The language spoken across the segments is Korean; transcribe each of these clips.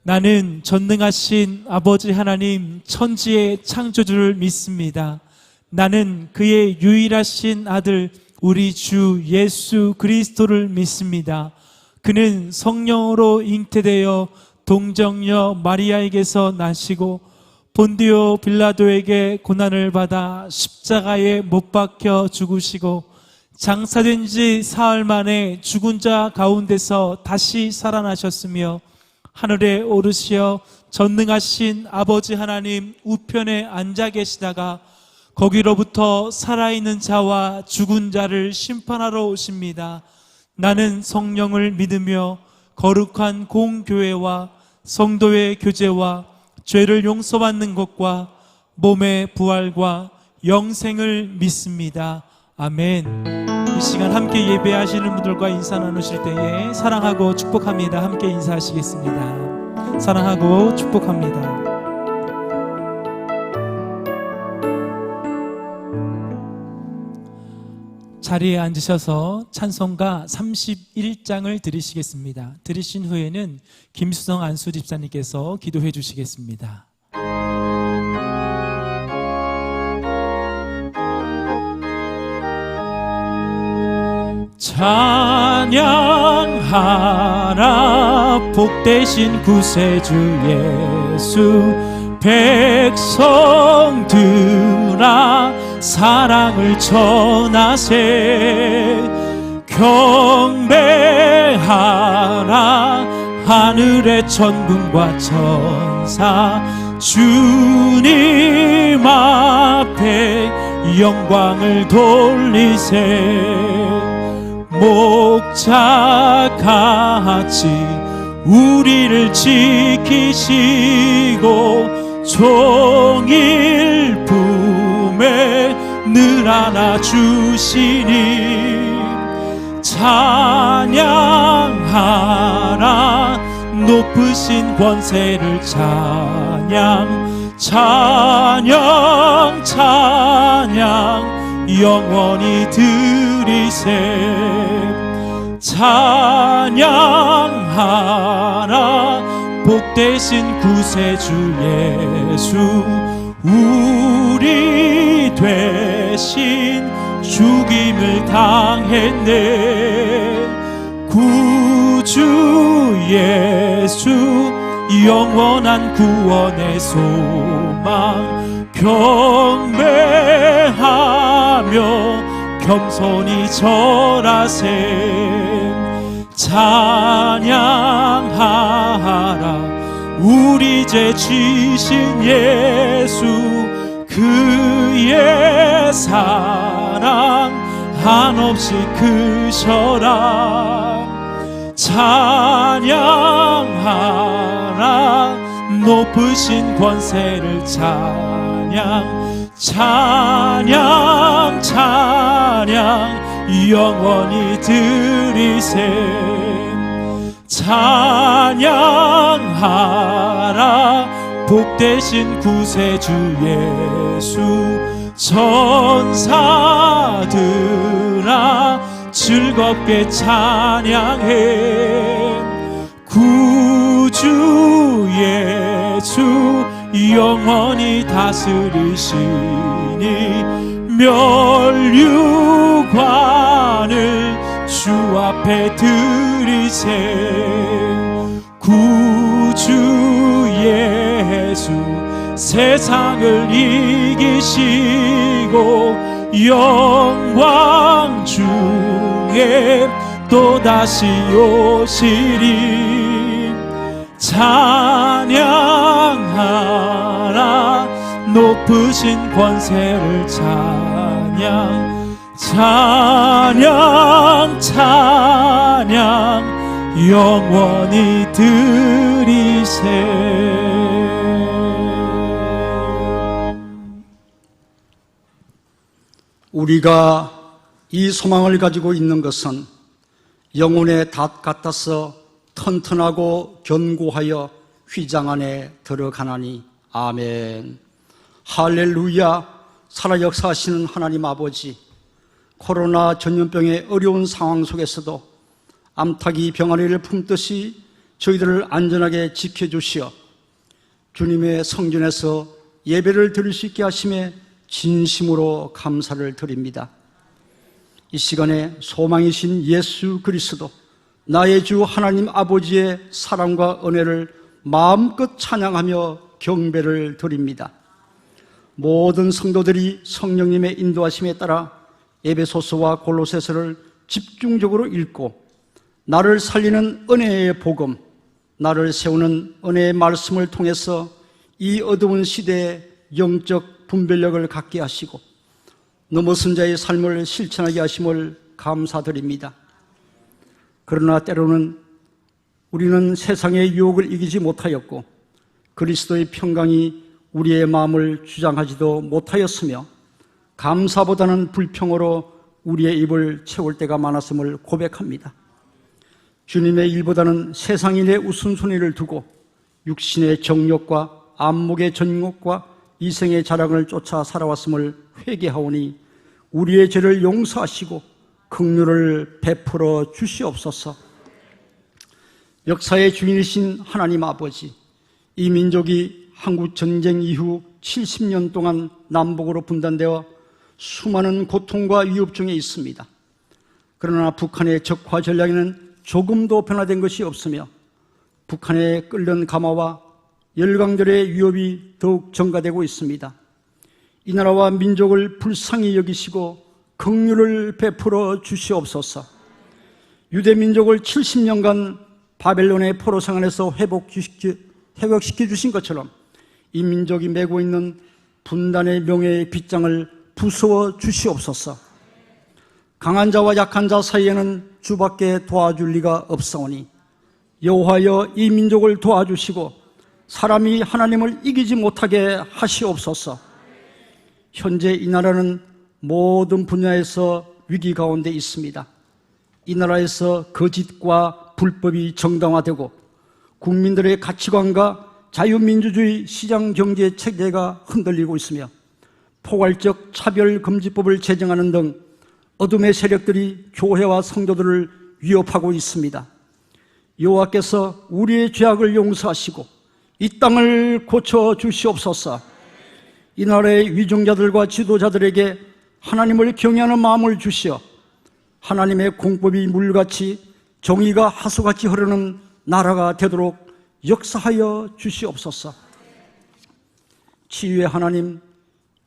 나는 전능하신 아버지 하나님 천지의 창조주를 믿습니다. 나는 그의 유일하신 아들 우리 주 예수 그리스도를 믿습니다. 그는 성령으로 잉태되어 동정녀 마리아에게서 나시고 본디오 빌라도에게 고난을 받아 십자가에 못 박혀 죽으시고 장사된 지 사흘 만에 죽은 자 가운데서 다시 살아나셨으며 하늘에 오르시어 전능하신 아버지 하나님 우편에 앉아 계시다가 거기로부터 살아있는 자와 죽은 자를 심판하러 오십니다. 나는 성령을 믿으며 거룩한 공교회와 성도의 교제와 죄를 용서받는 것과 몸의 부활과 영생을 믿습니다. 아멘. 이 시간 함께 예배하시는 분들과 인사 나누실 때에 사랑하고 축복합니다. 함께 인사하시겠습니다. 사랑하고 축복합니다. 자리에 앉으셔서 찬송가 31장을 드리시겠습니다. 드리신 후에는 김수성 안수 집사님께서 기도해 주시겠습니다. 찬양하라 복되신 구세주 예수 백성들아 사랑을 전하세 경배하라 하늘의 천군과 천사 주님 앞에 영광을 돌리세 목자같이 우리를 지키시고 종일 품에 늘 안아주시니 찬양하라 높으신 권세를 찬양 찬양 찬양 영원히 드리세 찬양하라 복되신 구세주 예수 우리 대신 죽임을 당했네 구주 예수 영원한 구원의 소망 경배하며 겸손히 절하세 찬양하라 우리 죄 지신 예수 그의 사랑 한없이 크셔라 찬양하라 높으신 권세를 찬양 찬양 찬양 영원히 드리세 찬양하라 복되신 구세주 예수 천사들아 즐겁게 찬양해 구주 예수 영원히 다스리시니 멸류관을 주 앞에 드리세 구주 예수 세상을 이기시고 영광 중에 또다시 오시리 찬양하라 높으신 권세를 찬양 찬양 찬양 영원히 드리세 우리가 이 소망을 가지고 있는 것은 영혼의 닷 같아서 튼튼하고 견고하여 휘장 안에 들어가나니 아멘. 할렐루야. 살아 역사하시는 하나님 아버지, 코로나 전염병의 어려운 상황 속에서도 암탉이 병아리를 품듯이 저희들을 안전하게 지켜주시어 주님의 성전에서 예배를 드릴 수 있게 하심에 진심으로 감사를 드립니다. 이 시간에 소망이신 예수 그리스도, 나의 주 하나님 아버지의 사랑과 은혜를 마음껏 찬양하며 경배를 드립니다. 모든 성도들이 성령님의 인도하심에 따라 에베소서와 골로새서를 집중적으로 읽고 나를 살리는 은혜의 복음, 나를 세우는 은혜의 말씀을 통해서 이 어두운 시대에 영적 분별력을 갖게 하시고 넘어선 자의 삶을 실천하게 하심을 감사드립니다. 그러나 때로는 우리는 세상의 유혹을 이기지 못하였고 그리스도의 평강이 우리의 마음을 주장하지도 못하였으며 감사보다는 불평으로 우리의 입을 채울 때가 많았음을 고백합니다. 주님의 일보다는 세상인의 우선순위를 두고 육신의 정욕과 안목의 전욕과 이생의 자랑을 쫓아 살아왔음을 회개하오니 우리의 죄를 용서하시고 긍휼을 베풀어 주시옵소서. 역사의 주인이신 하나님 아버지, 이 민족이 한국 전쟁 이후 70년 동안 남북으로 분단되어 수많은 고통과 위협 중에 있습니다. 그러나 북한의 적화 전략에는 조금도 변화된 것이 없으며 북한에 끓는 가마와 열강들의 위협이 더욱 증가되고 있습니다. 이 나라와 민족을 불쌍히 여기시고 긍휼을 베풀어 주시옵소서. 유대 민족을 70년간 바벨론의 포로 생활에서 회복시켜 주신 것처럼 이 민족이 메고 있는 분단의 명예의 빗장을 부수어 주시옵소서. 강한 자와 약한 자 사이에는 주밖에 도와줄 리가 없사오니 여호와여 이 민족을 도와주시고 사람이 하나님을 이기지 못하게 하시옵소서. 현재 이 나라는 모든 분야에서 위기 가운데 있습니다. 이 나라에서 거짓과 불법이 정당화되고 국민들의 가치관과 자유민주주의 시장경제 체계가 흔들리고 있으며 포괄적 차별금지법을 제정하는 등 어둠의 세력들이 교회와 성도들을 위협하고 있습니다. 여호와께서 우리의 죄악을 용서하시고 이 땅을 고쳐 주시옵소서. 이 나라의 위정자들과 지도자들에게 하나님을 경외하는 마음을 주시어 하나님의 공법이 물같이 정의가 하수같이 흐르는 나라가 되도록 역사하여 주시옵소서. 치유의 하나님,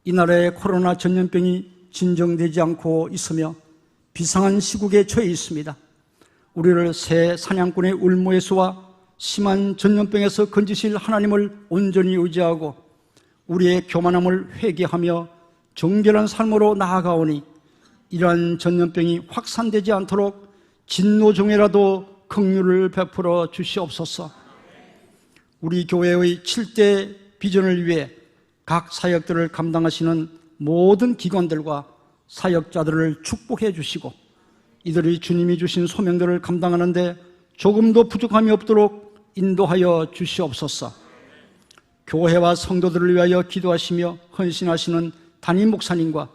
이 나라의 코로나 전염병이 진정되지 않고 있으며 비상한 시국에 처해 있습니다. 우리를 새 사냥꾼의 울모에서와 심한 전염병에서 건지실 하나님을 온전히 의지하고 우리의 교만함을 회개하며 정결한 삶으로 나아가오니 이러한 전염병이 확산되지 않도록 진노종에라도 긍휼을 베풀어 주시옵소서. 우리 교회의 7대 비전을 위해 각 사역들을 감당하시는 모든 기관들과 사역자들을 축복해 주시고 이들이 주님이 주신 소명들을 감당하는데 조금도 부족함이 없도록 인도하여 주시옵소서. 교회와 성도들을 위하여 기도하시며 헌신하시는 담임 목사님과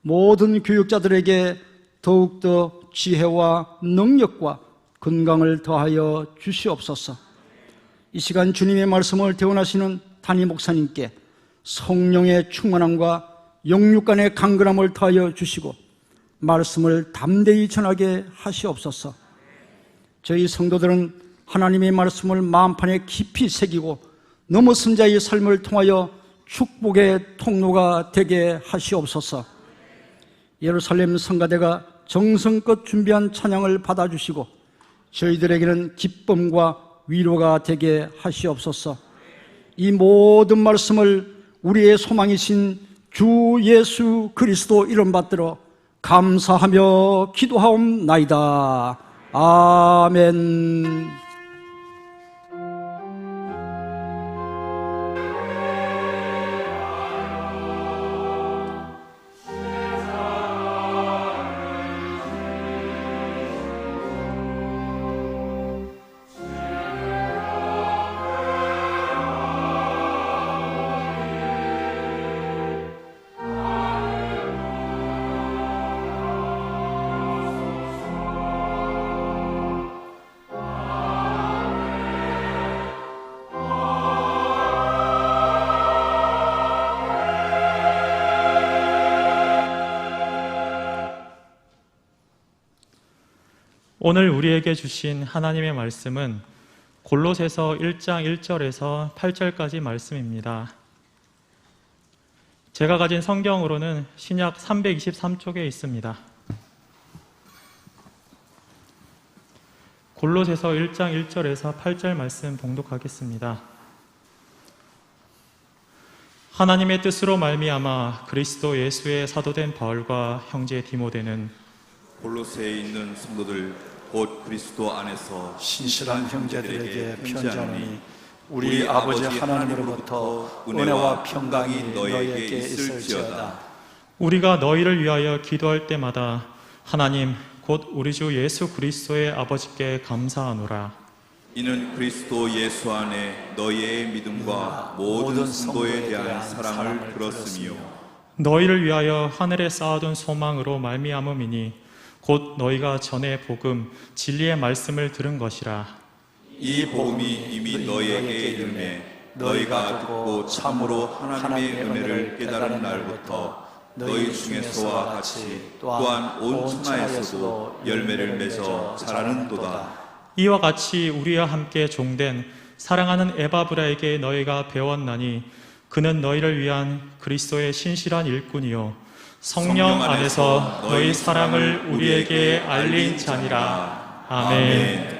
모든 교육자들에게 더욱더 지혜와 능력과 건강을 더하여 주시옵소서. 이 시간 주님의 말씀을 대원하시는 담임 목사님께 성령의 충만함과 영육간의 강건함을 더하여 주시고 말씀을 담대히 전하게 하시옵소서. 저희 성도들은 하나님의 말씀을 마음판에 깊이 새기고 넘어선 자의 삶을 통하여 축복의 통로가 되게 하시옵소서. 예루살렘 성가대가 정성껏 준비한 찬양을 받아주시고 저희들에게는 기쁨과 위로가 되게 하시옵소서. 이 모든 말씀을 우리의 소망이신 주 예수 그리스도 이름 받들어 감사하며 기도하옵나이다. 아멘. 오늘 우리에게 주신 하나님의 말씀은 골로새서 1장 1절에서 8절까지 말씀입니다. 제가 가진 성경으로는 신약 323쪽에 있습니다. 골로새서 1장 1절에서 8절 말씀 봉독하겠습니다. 하나님의 뜻으로 말미암아 그리스도 예수의 사도된 바울과 형제 디모데는 골로새에 있는 성도들 곧 그리스도 안에서 신실한 형제들에게 편지하노니 우리 아버지 하나님으로부터 은혜와 평강이 너희에게 있을지어다. 우리가 너희를 위하여 기도할 때마다 하나님 곧 우리 주 예수 그리스도의 아버지께 감사하노라. 이는 그리스도 예수 안에 너희의 믿음과 모든 성도에 대한 사랑을 들었으며 너희를 위하여 하늘에 쌓아둔 소망으로 말미암음이니 곧 너희가 전에 복음 진리의 말씀을 들은 것이라. 이 복음이 이미 너희에게 이르매 너희가 듣고 참으로 하나님의 은혜를 깨달은 날부터 너희 중에서와 같이 또한 온 천하에서도 열매를 맺어 자라는도다. 이와 같이 우리와 함께 종된 사랑하는 에바브라에게 너희가 배웠나니 그는 너희를 위한 그리스도의 신실한 일꾼이요 성령 안에서 너희 사랑을 우리에게 알린 자니라. 아멘.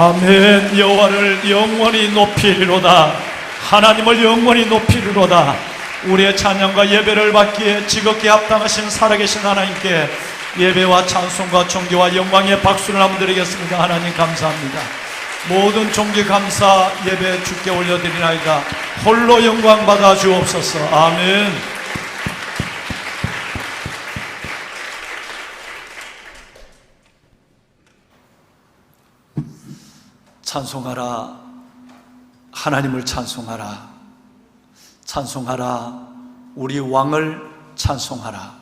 아멘. 여호와를 영원히 높이리로다. 하나님을 영원히 높이리로다. 우리의 찬양과 예배를 받기에 지극히 합당하신 살아계신 하나님께 예배와 찬송과 존귀와 영광의 박수를 한번 드리겠습니다. 하나님 감사합니다. 모든 존귀 감사 예배 주께 올려드리나이다. 홀로 영광 받아 주옵소서. 아멘. 찬송하라. 하나님을 찬송하라. 찬송하라. 우리 왕을 찬송하라.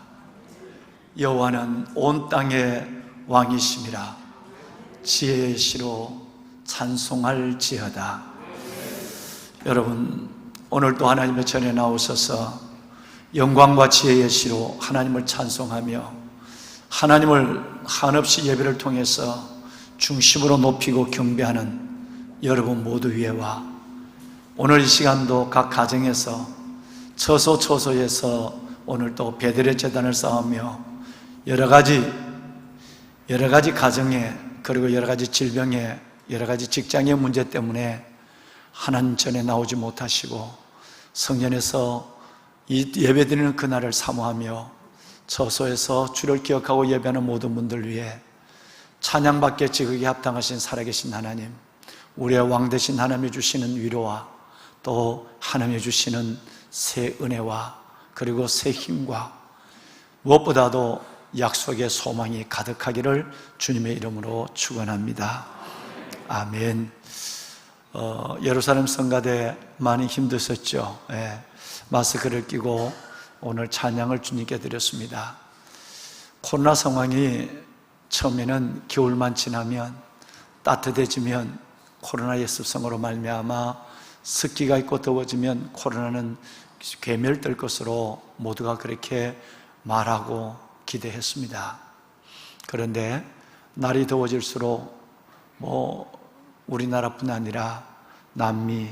여호와는 온 땅의 왕이심이라. 지혜의 시로 찬송할지어다. 여러분, 오늘도 하나님의 전에 나오셔서 영광과 지혜의 시로 하나님을 찬송하며 하나님을 한없이 예배를 통해서 중심으로 높이고 경배하는 여러분 모두 위에와 오늘 이 시간도 각 가정에서 처소처소에서 오늘도 베들의 제단을 쌓으며 여러 가지 가정에, 그리고 여러 가지 질병에, 여러 가지 직장의 문제 때문에 하나님 전에 나오지 못하시고 성전에서 이 예배드리는 그날을 사모하며 처소에서 주를 기억하고 예배하는 모든 분들 위해 찬양받기에 지극히 합당하신 살아계신 하나님, 우리의 왕 되신 하나님이 주시는 위로와 또 하나님이 주시는 새 은혜와 그리고 새 힘과 무엇보다도 약속의 소망이 가득하기를 주님의 이름으로 축원합니다. 아멘. 예루살렘 성가대 많이 힘드셨죠? 마스크를 끼고 오늘 찬양을 주님께 드렸습니다. 코로나 상황이 처음에는 겨울만 지나면 따뜻해지면 코로나의 습성으로 말미암아 습기가 있고 더워지면 코로나는 괴멸될 것으로 모두가 그렇게 말하고 기대했습니다. 그런데 날이 더워질수록 우리나라뿐 아니라 남미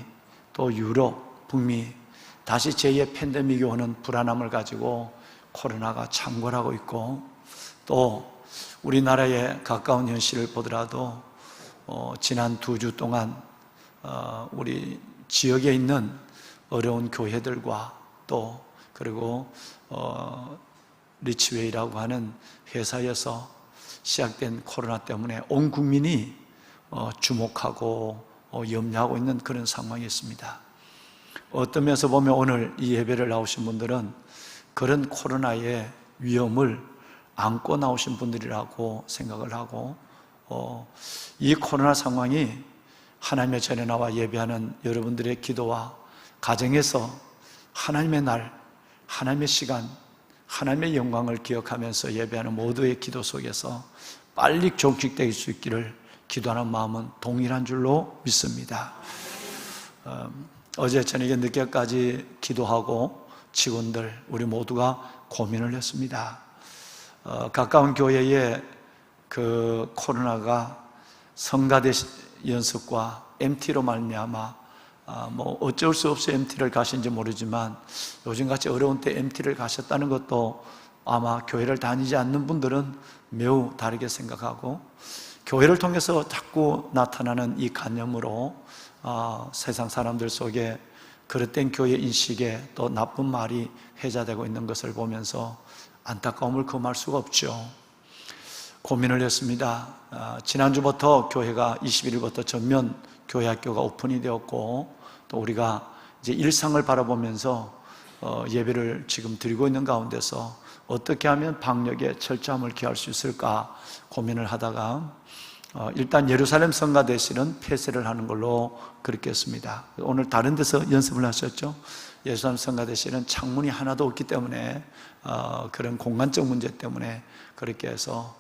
또 유럽, 북미 다시 제2의 팬데믹이 오는 불안함을 가지고 코로나가 창궐하고 있고, 또 우리나라의 가까운 현실을 보더라도 지난 2주 동안 우리 지역에 있는 어려운 교회들과 또 그리고 리치웨이라고 하는 회사에서 시작된 코로나 때문에 온 국민이 주목하고 염려하고 있는 그런 상황이 있습니다. 어떤 면에서 보면 오늘 이 예배를 나오신 분들은 그런 코로나의 위험을 안고 나오신 분들이라고 생각을 하고, 이 코로나 상황이 하나님의 전에 나와 예배하는 여러분들의 기도와 가정에서 하나님의 날, 하나님의 시간, 하나님의 영광을 기억하면서 예배하는 모두의 기도 속에서 빨리 종식될 수 있기를 기도하는 마음은 동일한 줄로 믿습니다. 어제 저녁에 늦게까지 기도하고 직원들 우리 모두가 고민을 했습니다. 가까운 교회에 그 코로나가 성가대 연습과 MT로 말미암아 어쩔 수 없이 MT를 가신지 모르지만 요즘같이 어려운 때 MT를 가셨다는 것도 아마 교회를 다니지 않는 분들은 매우 다르게 생각하고, 교회를 통해서 자꾸 나타나는 이 간염으로 세상 사람들 속에 그릇된 교회 인식에 또 나쁜 말이 회자되고 있는 것을 보면서 안타까움을 금할 수가 없죠. 고민을 했습니다. 지난주부터 교회가 21일부터 전면 교회 학교가 오픈이 되었고, 또 우리가 이제 일상을 바라보면서 예배를 지금 드리고 있는 가운데서 어떻게 하면 방역에 철저함을 기할 수 있을까 고민을 하다가 일단 예루살렘 성가대실은 폐쇄를 하는 걸로 그렇게 했습니다. 오늘 다른 데서 연습을 하셨죠? 예루살렘 성가대실은 창문이 하나도 없기 때문에 그런 공간적 문제 때문에 그렇게 해서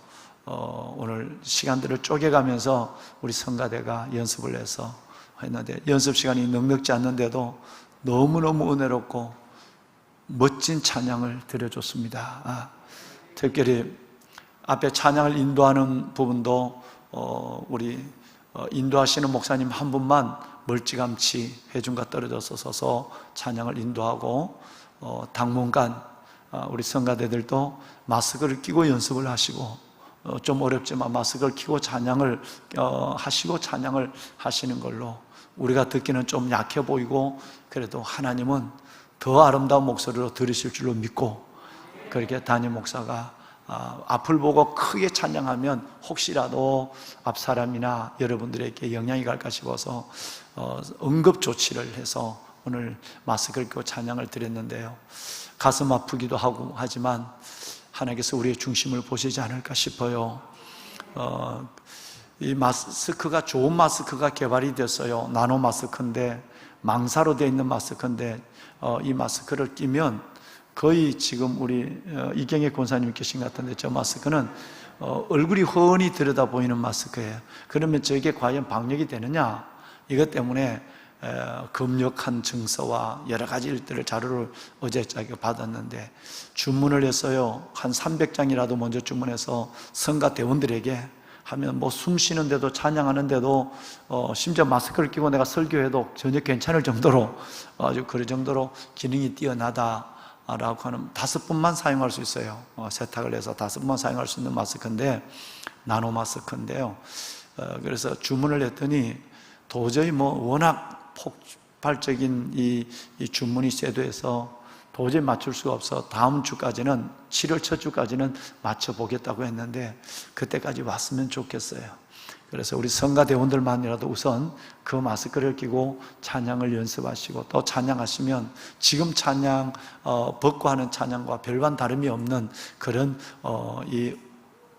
오늘 시간들을 쪼개가면서 우리 성가대가 연습을 해서 했는데, 연습 시간이 넉넉지 않는데도 너무너무 은혜롭고 멋진 찬양을 드려줬습니다. 특별히 앞에 찬양을 인도하는 부분도 우리 인도하시는 목사님 한 분만 멀찌감치 회중과 떨어져서 서서 찬양을 인도하고, 당분간 우리 성가대들도 마스크를 끼고 연습을 하시고 좀 어렵지만 마스크를 끼고 찬양을 하시고 찬양을 하시는 걸로, 우리가 듣기는 좀 약해 보이고 그래도 하나님은 더 아름다운 목소리로 들으실 줄로 믿고, 그렇게 담임 목사가 앞을 보고 크게 찬양하면 혹시라도 앞 사람이나 여러분들에게 영향이 갈까 싶어서 응급 조치를 해서 오늘 마스크를 끼고 찬양을 드렸는데요, 가슴 아프기도 하고 하지만 하나님께서 우리의 중심을 보시지 않을까 싶어요. 이 마스크가, 좋은 마스크가 개발이 됐어요. 나노 마스크인데, 망사로 되어 있는 마스크인데, 이 마스크를 끼면 거의 지금 우리 이경혜 권사님 계신 것 같은데, 저 마스크는 얼굴이 훤히 들여다 보이는 마스크예요. 그러면 저게 과연 방역이 되느냐? 이것 때문에 금력한 증서와 여러 가지 일들을 자료를 어제 받았는데, 주문을 했어요. 한 300장이라도 먼저 주문해서 성가 대원들에게 하면 뭐 숨 쉬는데도, 찬양하는데도, 심지어 마스크를 끼고 내가 설교해도 전혀 괜찮을 정도로, 아주 그럴 정도로 기능이 뛰어나다라고 하는, 5번만 사용할 수 있어요. 세탁을 해서 5번 사용할 수 있는 마스크인데, 나노 마스크인데요. 그래서 주문을 했더니 도저히 워낙 폭발적인 이 주문이 쇄도해서 도저히 맞출 수가 없어 다음 주까지는, 7월 첫 주까지는 맞춰보겠다고 했는데, 그때까지 왔으면 좋겠어요. 그래서 우리 성가 대원들만이라도 우선 그 마스크를 끼고 찬양을 연습하시고, 또 찬양하시면 지금 찬양 벗고 하는 찬양과 별반 다름이 없는 그런 이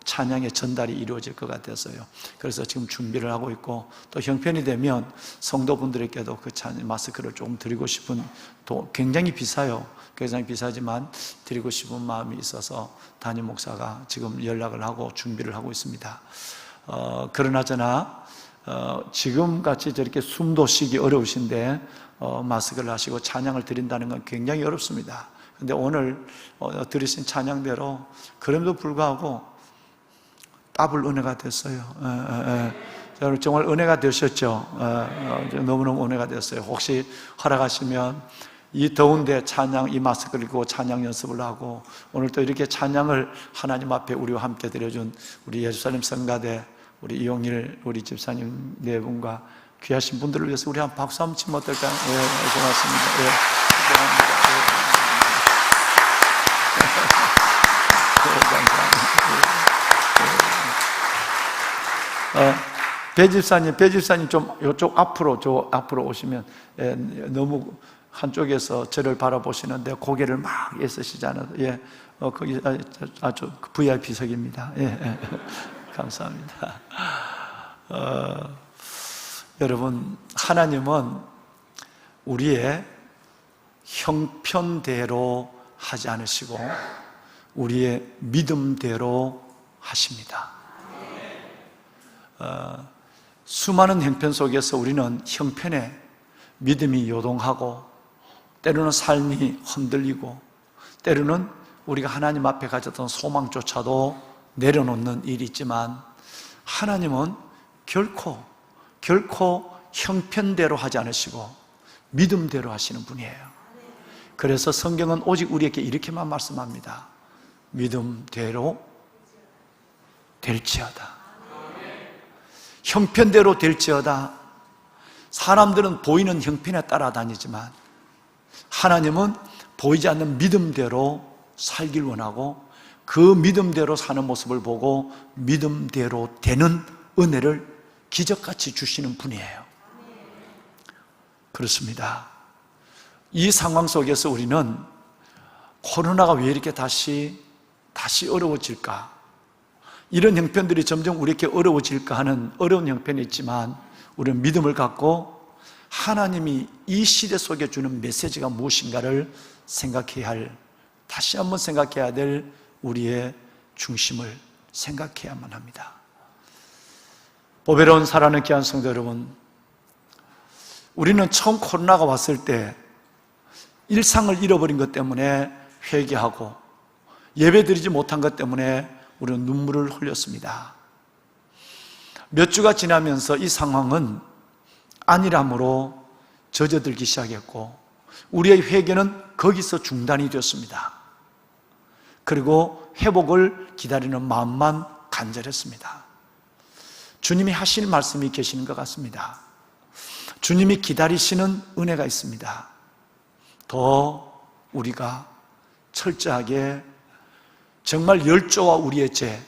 찬양의 전달이 이루어질 것 같아서요. 그래서 지금 준비를 하고 있고, 또 형편이 되면 성도분들에게도 그 마스크를 조금 드리고 싶은, 또 굉장히 비싸요. 굉장히 비싸지만 드리고 싶은 마음이 있어서 담임 목사가 지금 연락을 하고 준비를 하고 있습니다. 그러나저나 지금같이 저렇게 숨도 쉬기 어려우신데 마스크를 하시고 찬양을 드린다는 건 굉장히 어렵습니다. 근데 오늘 들으신 찬양대로 그럼에도 불구하고 더블 은혜가 됐어요. 정말 은혜가 되셨죠. 너무너무 은혜가 됐어요. 혹시 허락하시면 이 더운데 찬양, 이 마스크를 입고 찬양 연습을 하고, 오늘 또 이렇게 찬양을 하나님 앞에 우리와 함께 드려준 우리 예루살렘 성가대 우리 이용일 우리 집사님 네 분과 귀하신 분들을 위해서 우리 한 박수 한번 치면 어떨까요? 고맙습니다. 배 집사님 좀 이쪽 앞으로, 앞으로 오시면, 너무 한쪽에서 저를 바라보시는데 고개를 막 애쓰시잖아요. 거기 아주 VIP석입니다. 감사합니다. 여러분, 하나님은 우리의 형편대로 하지 않으시고 우리의 믿음대로 하십니다. 수많은 형편 속에서 우리는 형편에 믿음이 요동하고, 때로는 삶이 흔들리고, 때로는 우리가 하나님 앞에 가졌던 소망조차도 내려놓는 일이 있지만, 하나님은 결코 형편대로 하지 않으시고 믿음대로 하시는 분이에요. 그래서 성경은 오직 우리에게 이렇게만 말씀합니다. 믿음대로 될지어다. 형편대로 될지어다. 사람들은 보이는 형편에 따라다니지만 하나님은 보이지 않는 믿음대로 살길 원하고, 그 믿음대로 사는 모습을 보고 믿음대로 되는 은혜를 기적같이 주시는 분이에요. 그렇습니다. 이 상황 속에서 우리는 코로나가 왜 이렇게 다시 어려워질까? 이런 형편들이 점점 우리에게 어려워질까 하는 어려운 형편이 있지만, 우리는 믿음을 갖고 하나님이 이 시대 속에 주는 메시지가 무엇인가를 다시 한번 생각해야 될 우리의 중심을 생각해야만 합니다. 보배로운 사랑하는 귀한 성도 여러분, 우리는 처음 코로나가 왔을 때 일상을 잃어버린 것 때문에 회개하고, 예배드리지 못한 것 때문에 우리는 눈물을 흘렸습니다. 몇 주가 지나면서 이 상황은 안일함으로 젖어들기 시작했고, 우리의 회개는 거기서 중단이 되었습니다. 그리고 회복을 기다리는 마음만 간절했습니다. 주님이 하실 말씀이 계시는 것 같습니다. 주님이 기다리시는 은혜가 있습니다. 더 우리가 철저하게 정말 열조와 우리의 죄,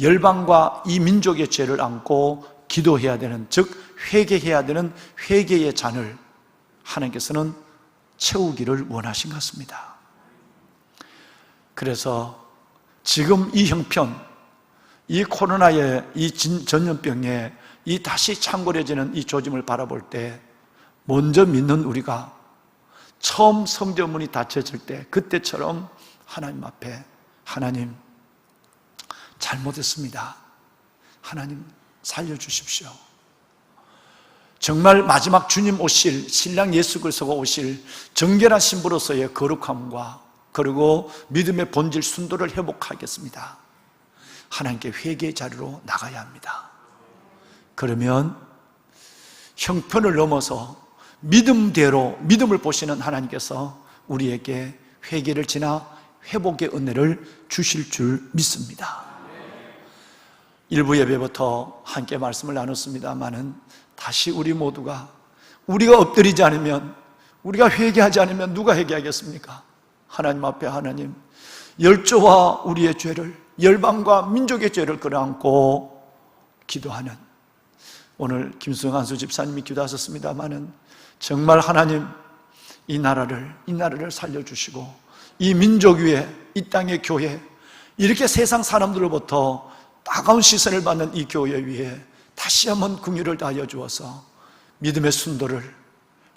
열방과 이 민족의 죄를 안고 기도해야 되는, 즉 회개해야 되는 회개의 잔을 하나님께서는 채우기를 원하신 것 같습니다. 그래서 지금 이 형편, 이 코로나의 이 전염병에 이 다시 창궐해지는 이 조짐을 바라볼 때 먼저 믿는 우리가 처음 성전문이 닫혀질 때 그때처럼 하나님 앞에, 하나님 잘못했습니다, 하나님 살려주십시오, 정말 마지막 주님 오실, 신랑 예수 그리스도가 오실 정결한 신부로서의 거룩함과 그리고 믿음의 본질 순도를 회복하겠습니다, 하나님께 회개의 자리로 나가야 합니다. 그러면 형편을 넘어서 믿음대로 믿음을 보시는 하나님께서 우리에게 회개를 지나 회복의 은혜를 주실 줄 믿습니다. 일부 예배부터 함께 말씀을 나눴습니다마는 다시 우리 모두가 우리가 엎드리지 않으면, 우리가 회개하지 않으면 누가 회개하겠습니까? 하나님 앞에 하나님, 열조와 우리의 죄를, 열방과 민족의 죄를 끌어안고 기도하는, 오늘 김수영 한수 집사님이 기도하셨습니다마는 정말 하나님 이 나라를 살려주시고 이 민족 위에, 이 땅의 교회, 이렇게 세상 사람들로부터 따가운 시선을 받는 이 교회 위에 다시 한번 긍휼을 다하여 주어서 믿음의 순도를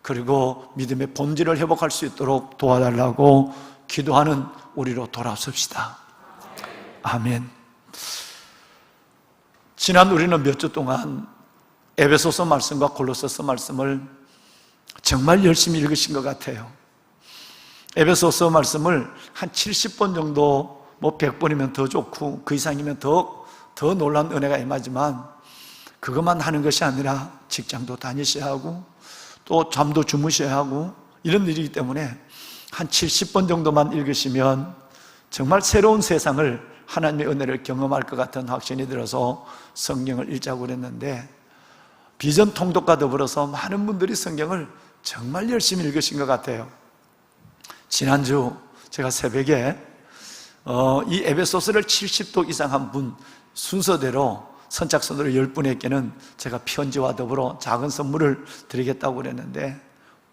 그리고 믿음의 본질을 회복할 수 있도록 도와달라고 기도하는 우리로 돌아섭시다. 아멘. 지난 우리는 몇 주 동안 에베소서 말씀과 골로새서 말씀을 정말 열심히 읽으신 것 같아요. 에베소서 말씀을 한 70번 정도, 100번이면 더 좋고 그 이상이면 더 놀라운 은혜가 임하지만 그것만 하는 것이 아니라 직장도 다니셔야 하고 또 잠도 주무셔야 하고 이런 일이기 때문에 한 70번 정도만 읽으시면 정말 새로운 세상을, 하나님의 은혜를 경험할 것 같은 확신이 들어서 성경을 읽자고 그랬는데, 비전 통독과 더불어서 많은 분들이 성경을 정말 열심히 읽으신 것 같아요. 지난주 제가 새벽에 이 에베소서를 70도 이상 한 분 순서대로 선착순으로 10분에게는 제가 편지와 더불어 작은 선물을 드리겠다고 그랬는데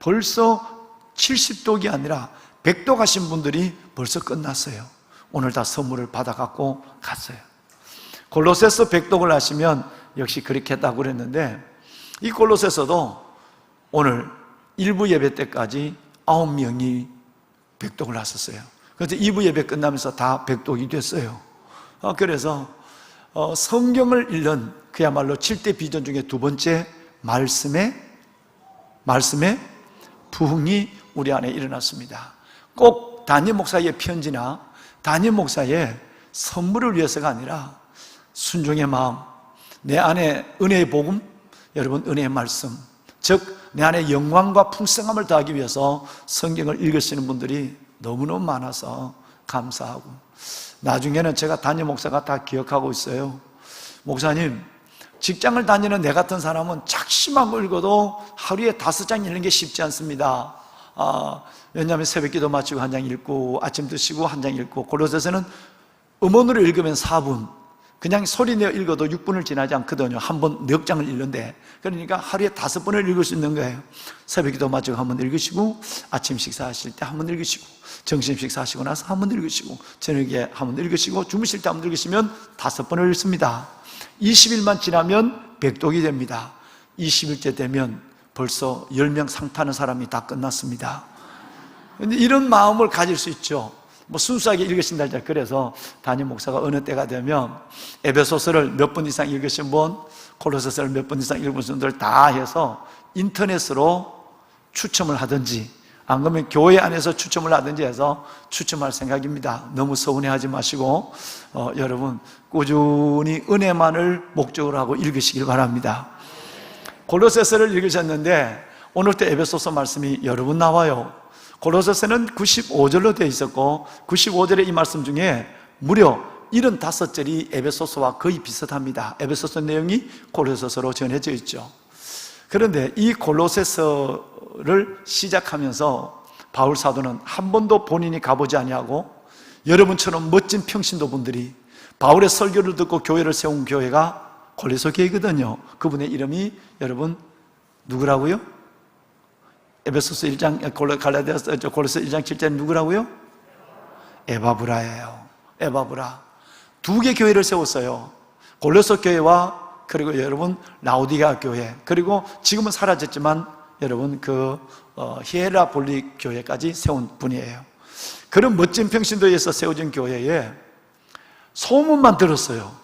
벌써 70독이 아니라 100독 하신 분들이 벌써 끝났어요. 오늘 다 선물을 받아갖고 갔어요. 골로새서 100독을 하시면 역시 그렇게 했다고 그랬는데 이 골로새서도 오늘 일부 예배 때까지 9명이 100독을 하셨어요. 그래서 2부 예배 끝나면서 다 100독이 됐어요. 그래서 성경을 읽는 그야말로 7대 비전 중에 두 번째 말씀의 부흥이 우리 안에 일어났습니다. 꼭 담임 목사의 편지나 담임 목사의 선물을 위해서가 아니라 순종의 마음, 내 안에 은혜의 복음, 여러분 은혜의 말씀, 즉 내 안에 영광과 풍성함을 더하기 위해서 성경을 읽으시는 분들이 너무너무 많아서 감사하고, 나중에는 제가 담임 목사가 다 기억하고 있어요. 목사님, 직장을 다니는 내 같은 사람은 작심한 거 읽어도 하루에 5장 읽는 게 쉽지 않습니다. 왜냐하면 새벽기도 마치고 한 장 읽고 아침 드시고 한 장 읽고, 골로새서는 음원으로 읽으면 4분, 그냥 소리내어 읽어도 6분을 지나지 않거든요. 한 번 몇 장을 읽는데, 그러니까 하루에 5번을 읽을 수 있는 거예요. 새벽기도 마치고 한 번 읽으시고, 아침 식사하실 때 한 번 읽으시고, 점심 식사하시고 나서 한 번 읽으시고, 저녁에 한 번 읽으시고, 주무실 때 한 번 읽으시면 5번을 읽습니다. 20일만 지나면 100독이 됩니다. 20일째 되면 벌써 10명 상타는 사람이 다 끝났습니다. 그런데 이런 마음을 가질 수 있죠. 순수하게 읽으신다 할때, 그래서 담임 목사가 어느 때가 되면 에베소서를 몇 번 이상 읽으신 분, 골로새서를 몇 번 이상 읽으신 분들 다 해서 인터넷으로 추첨을 하든지 안 그러면 교회 안에서 추첨을 하든지 해서 추첨할 생각입니다. 너무 서운해하지 마시고 여러분 꾸준히 은혜만을 목적으로 하고 읽으시길 바랍니다. 골로새서를 읽으셨는데 오늘 때 에베소서 말씀이 여러 번 나와요. 골로새서는 95절로 되어 있었고 95절의 이 말씀 중에 무려 75절이 에베소서와 거의 비슷합니다. 에베소서 내용이 골로새서로 전해져 있죠. 그런데 이 골로새서를 시작하면서 바울 사도는 한 번도 본인이 가보지 아니하고 여러분처럼 멋진 평신도분들이 바울의 설교를 듣고 교회를 세운 교회가 골로새 교회거든요. 그분의 이름이 여러분 누구라고요? 에베소서 1장, 골로새 1장 7절 누구라고요? 에바브라예요. 에바브라. 2개 교회를 세웠어요. 골로새 교회와 그리고 여러분 라오디게아 교회, 그리고 지금은 사라졌지만 여러분 히에라볼리 교회까지 세운 분이에요. 그런 멋진 평신도에서 세워진 교회에 소문만 들었어요.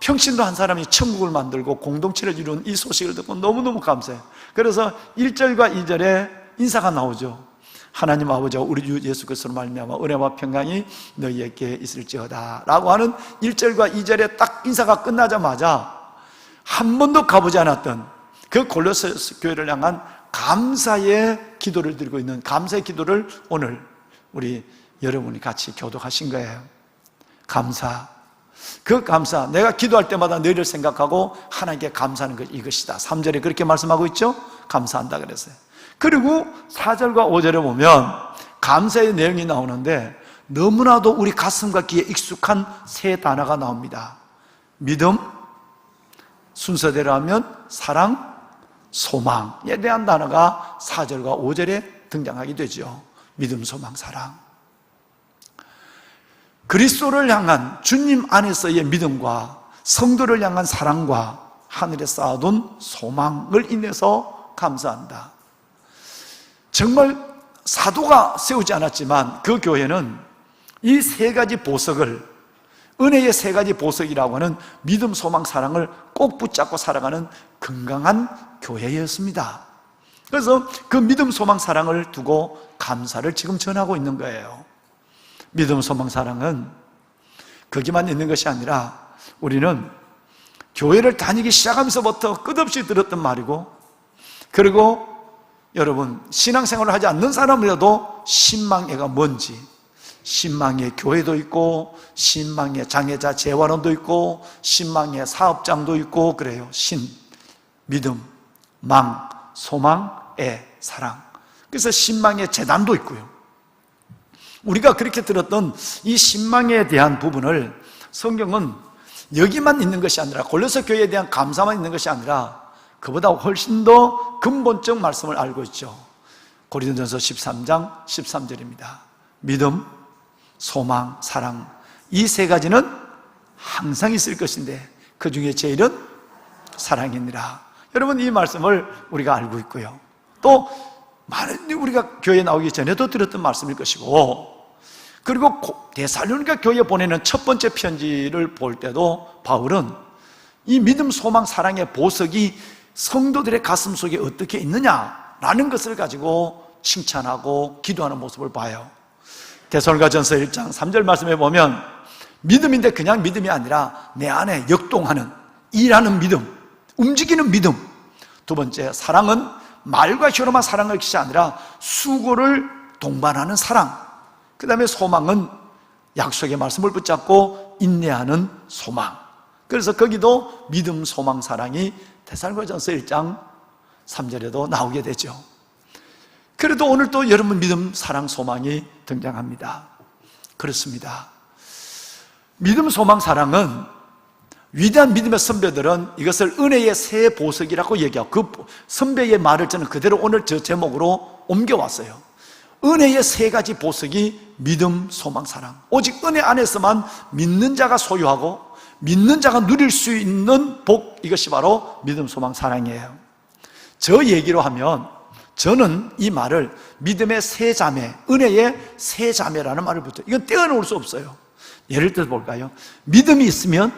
평신도 한 사람이 천국을 만들고 공동체를 이룬 이 소식을 듣고 너무너무 감사해요. 그래서 1절과 2절에 인사가 나오죠. 하나님 아버지와 우리 주 예수 그리스도로 말미암아 은혜와 평강이 너희에게 있을지어다 라고 하는 1절과 2절에 딱 인사가 끝나자마자 한 번도 가보지 않았던 그 골로새 교회를 향한 감사의 기도를 드리고 있는 감사의 기도를 오늘 우리 여러분이 같이 교독하신 거예요. 감사. 그 감사, 내가 기도할 때마다 너희를 생각하고 하나님께 감사하는 것 이것이다. 3절에 그렇게 말씀하고 있죠? 감사한다 그랬어요. 그리고 4절과 5절에 보면 감사의 내용이 나오는데 너무나도 우리 가슴과 귀에 익숙한 세 단어가 나옵니다. 믿음, 순서대로 하면 사랑, 소망에 대한 단어가 4절과 5절에 등장하게 되죠. 믿음, 소망, 사랑. 그리스도를 향한 주님 안에서의 믿음과 성도를 향한 사랑과 하늘에 쌓아둔 소망을 인해서 감사한다. 정말 사도가 세우지 않았지만 그 교회는 이 세 가지 보석을, 은혜의 세 가지 보석이라고 하는 믿음, 소망, 사랑을 꼭 붙잡고 살아가는 건강한 교회였습니다. 그래서 그 믿음, 소망, 사랑을 두고 감사를 지금 전하고 있는 거예요. 믿음, 소망, 사랑은 거기만 있는 것이 아니라 우리는 교회를 다니기 시작하면서부터 끝없이 들었던 말이고, 그리고 여러분 신앙생활을 하지 않는 사람이라도 신망회가 뭔지, 신망회 교회도 있고 신망회 장애자 재활원도 있고 신망회 사업장도 있고 그래요. 신, 믿음, 망, 소망, 애, 사랑. 그래서 신망회 재단도 있고요. 우리가 그렇게 들었던 이 신망에 대한 부분을 성경은 여기만 있는 것이 아니라 골로새 교회에 대한 감사만 있는 것이 아니라 그보다 훨씬 더 근본적 말씀을 알고 있죠. 고린도전서 13장 13절입니다. 믿음, 소망, 사랑, 이 세 가지는 항상 있을 것인데 그 중에 제일은 사랑이니라. 여러분 이 말씀을 우리가 알고 있고요. 또 많은 우리가 교회에 나오기 전에도 들었던 말씀일 것이고, 그리고 데살로니가 교회에 보내는 첫 번째 편지를 볼 때도 바울은 이 믿음, 소망, 사랑의 보석이 성도들의 가슴 속에 어떻게 있느냐라는 것을 가지고 칭찬하고 기도하는 모습을 봐요. 데살로니가전서 1장 3절 말씀에 보면 믿음인데 그냥 믿음이 아니라 내 안에 역동하는, 일하는 믿음, 움직이는 믿음. 두 번째, 사랑은 말과 혀로만 사랑할 것이 아니라 수고를 동반하는 사랑. 그 다음에 소망은 약속의 말씀을 붙잡고 인내하는 소망. 그래서 거기도 믿음, 소망, 사랑이 데살로니가전서 1장 3절에도 나오게 되죠. 그래도 오늘 또 여러분 믿음, 사랑, 소망이 등장합니다. 그렇습니다. 믿음, 소망, 사랑은 위대한 믿음의 선배들은 이것을 은혜의 세 보석이라고 얘기하고 그 선배의 말을 저는 그대로 오늘 저 제목으로 옮겨왔어요. 은혜의 세 가지 보석이 믿음, 소망, 사랑. 오직 은혜 안에서만 믿는 자가 소유하고 믿는 자가 누릴 수 있는 복, 이것이 바로 믿음, 소망, 사랑이에요. 저 얘기로 하면 저는 이 말을 믿음의 세 자매, 은혜의 세 자매라는 말을 붙여요. 이건 떼어놓을 수 없어요. 예를 들어 볼까요? 믿음이 있으면,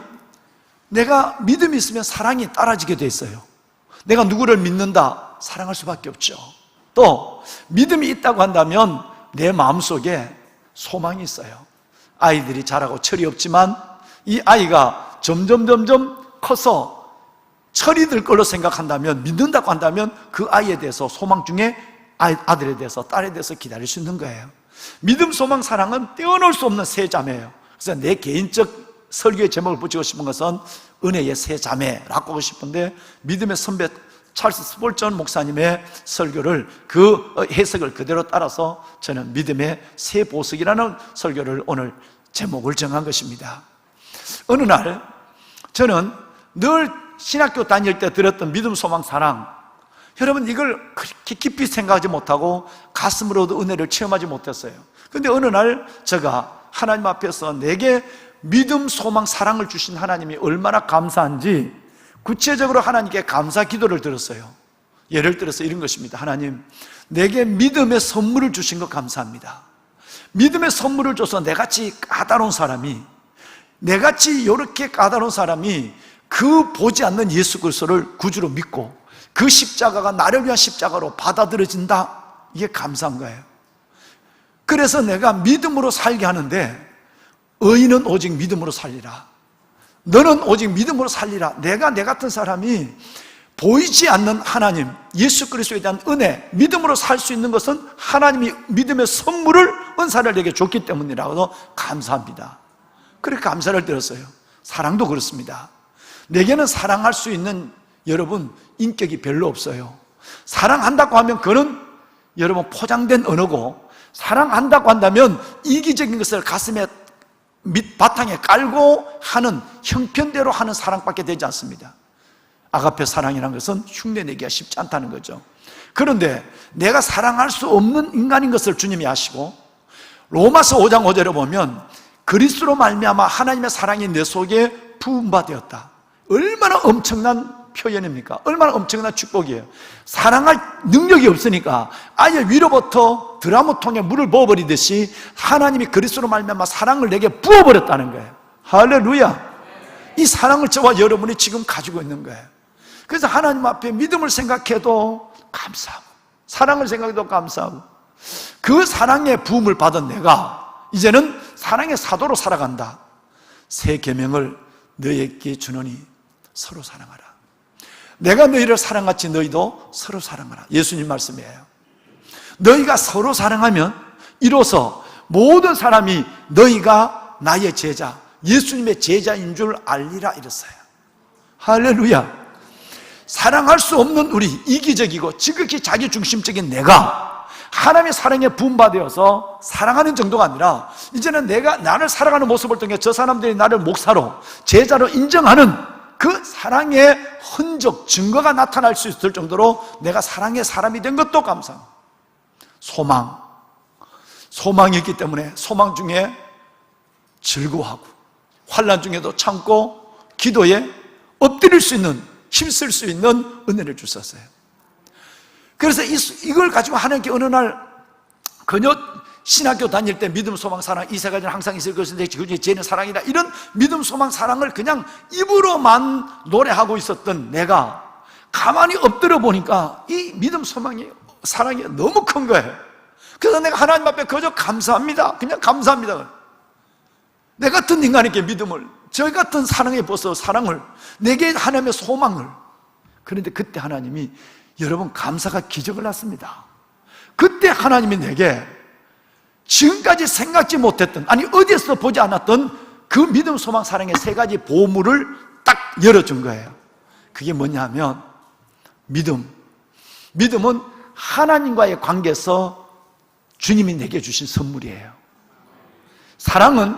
내가 믿음이 있으면 사랑이 따라지게 돼 있어요. 내가 누구를 믿는다, 사랑할 수밖에 없죠. 또 믿음이 있다고 한다면 내 마음속에 소망이 있어요. 아이들이 자라고 철이 없지만 이 아이가 점점 커서 철이 들 걸로 생각한다면, 믿는다고 한다면 그 아이에 대해서 소망 중에 아들에 대해서, 딸에 대해서 기다릴 수 있는 거예요. 믿음, 소망, 사랑은 떼어놓을 수 없는 세 자매예요. 그래서 내 개인적 설교의 제목을 붙이고 싶은 것은 은혜의 세 자매라고 하고 싶은데, 믿음의 선배 찰스 스폴전 목사님의 설교를, 그 해석을 그대로 따라서 저는 믿음의 세 보석이라는 설교를 오늘 제목을 정한 것입니다. 어느 날 저는 늘 신학교 다닐 때 들었던 믿음, 소망, 사랑, 여러분 이걸 그렇게 깊이 생각하지 못하고 가슴으로도 은혜를 체험하지 못했어요. 근데 어느 날 제가 하나님 앞에서 내게 믿음, 소망, 사랑을 주신 하나님이 얼마나 감사한지 구체적으로 하나님께 감사 기도를 드렸어요. 예를 들어서 이런 것입니다. 하나님, 내게 믿음의 선물을 주신 거 감사합니다. 믿음의 선물을 줘서 내같이 까다로운 사람이, 내같이 이렇게 까다로운 사람이 그 보지 않는 예수 그리스도를 구주로 믿고 그 십자가가 나를 위한 십자가로 받아들여진다. 이게 감사한 거예요. 그래서 내가 믿음으로 살게 하는데, 의인은 오직 믿음으로 살리라, 너는 오직 믿음으로 살리라. 내가 내 같은 사람이 보이지 않는 하나님, 예수 그리스도에 대한 은혜, 믿음으로 살 수 있는 것은 하나님이 믿음의 선물을, 은사를 내게 줬기 때문이라고 감사합니다. 그렇게 감사를 드렸어요. 사랑도 그렇습니다. 내게는 사랑할 수 있는, 여러분, 인격이 별로 없어요. 사랑한다고 하면 그는 여러분 포장된 언어고, 사랑한다고 한다면 이기적인 것을 가슴에 밑바탕에 깔고 하는, 형편대로 하는 사랑밖에 되지 않습니다. 아가페 사랑이라는 것은 흉내내기가 쉽지 않다는 거죠. 그런데 내가 사랑할 수 없는 인간인 것을 주님이 아시고, 로마서 5장 5절에 보면 그리스도로 말미암아 하나님의 사랑이 내 속에 부음받았다. 얼마나 엄청난 표현입니까? 얼마나 엄청난 축복이에요. 사랑할 능력이 없으니까 아예 위로부터 드라무통에 물을 부어버리듯이 하나님이 그리스도로 말미암아 사랑을 내게 부어버렸다는 거예요. 할렐루야. 이 사랑을 저와 여러분이 지금 가지고 있는 거예요. 그래서 하나님 앞에 믿음을 생각해도 감사하고, 사랑을 생각해도 감사하고, 그 사랑의 부음을 받은 내가 이제는 사랑의 사도로 살아간다. 새 계명을 너희에게 주노니 서로 사랑하라. 내가 너희를 사랑같이 너희도 서로 사랑하라. 예수님 말씀이에요. 너희가 서로 사랑하면 이로써 모든 사람이 너희가 나의 제자, 예수님의 제자인 줄 알리라 이랬어요. 할렐루야. 사랑할 수 없는 우리, 이기적이고 지극히 자기중심적인 내가 하나님의 사랑에 부음받아서 사랑하는 정도가 아니라, 이제는 내가 나를 사랑하는 모습을 통해 저 사람들이 나를 목사로, 제자로 인정하는 그 사랑의 흔적, 증거가 나타날 수 있을 정도로 내가 사랑의 사람이 된 것도 감사합니다. 소망이 있기 때문에 소망 중에 즐거워하고, 환난 중에도 참고, 기도에 엎드릴 수 있는, 힘쓸 수 있는 은혜를 주셨어요. 그래서 이걸 가지고 하나님께 어느 날, 그녀 신학교 다닐 때 믿음, 소망, 사랑 이 세 가지는 항상 있을 것인데 그중에 제는 사랑이다, 이런 믿음, 소망, 사랑을 그냥 입으로만 노래하고 있었던 내가 가만히 엎드려 보니까 이 믿음, 소망이, 사랑이 너무 큰 거예요. 그래서 내가 하나님 앞에 그저 감사합니다. 그냥 감사합니다. 내 같은 인간에게 믿음을, 저 같은 사랑에 벌써 사랑을, 내게 하나님의 소망을. 그런데 그때 하나님이, 여러분, 감사가 기적을 났습니다. 그때 하나님이 내게 지금까지 생각지 못했던, 아니 어디에서 보지 않았던 그 믿음, 소망, 사랑의 세 가지 보물을 딱 열어준 거예요. 그게 뭐냐 하면, 믿음은 하나님과의 관계에서 주님이 내게 주신 선물이에요. 사랑은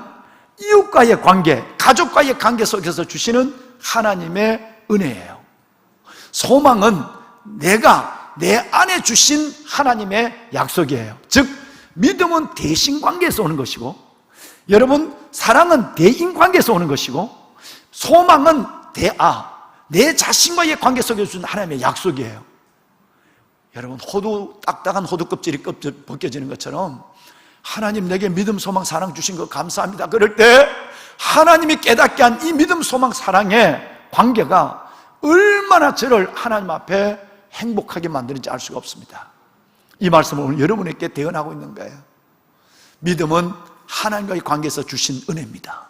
이웃과의 관계, 가족과의 관계 속에서 주시는 하나님의 은혜예요. 소망은 내가 내 안에 주신 하나님의 약속이에요. 즉 믿음은 대신관계에서 오는 것이고, 여러분, 사랑은 대인관계에서 오는 것이고, 소망은 내 자신과의 관계 속에서 주는 하나님의 약속이에요. 여러분, 딱딱한 호두 껍질이 벗겨지는 것처럼 하나님 내게 믿음, 소망, 사랑 주신 거 감사합니다. 그럴 때 하나님이 깨닫게 한 이 믿음, 소망, 사랑의 관계가 얼마나 저를 하나님 앞에 행복하게 만드는지 알 수가 없습니다. 이 말씀을 오늘 여러분에게 대언하고 있는 거예요. 믿음은 하나님과의 관계에서 주신 은혜입니다.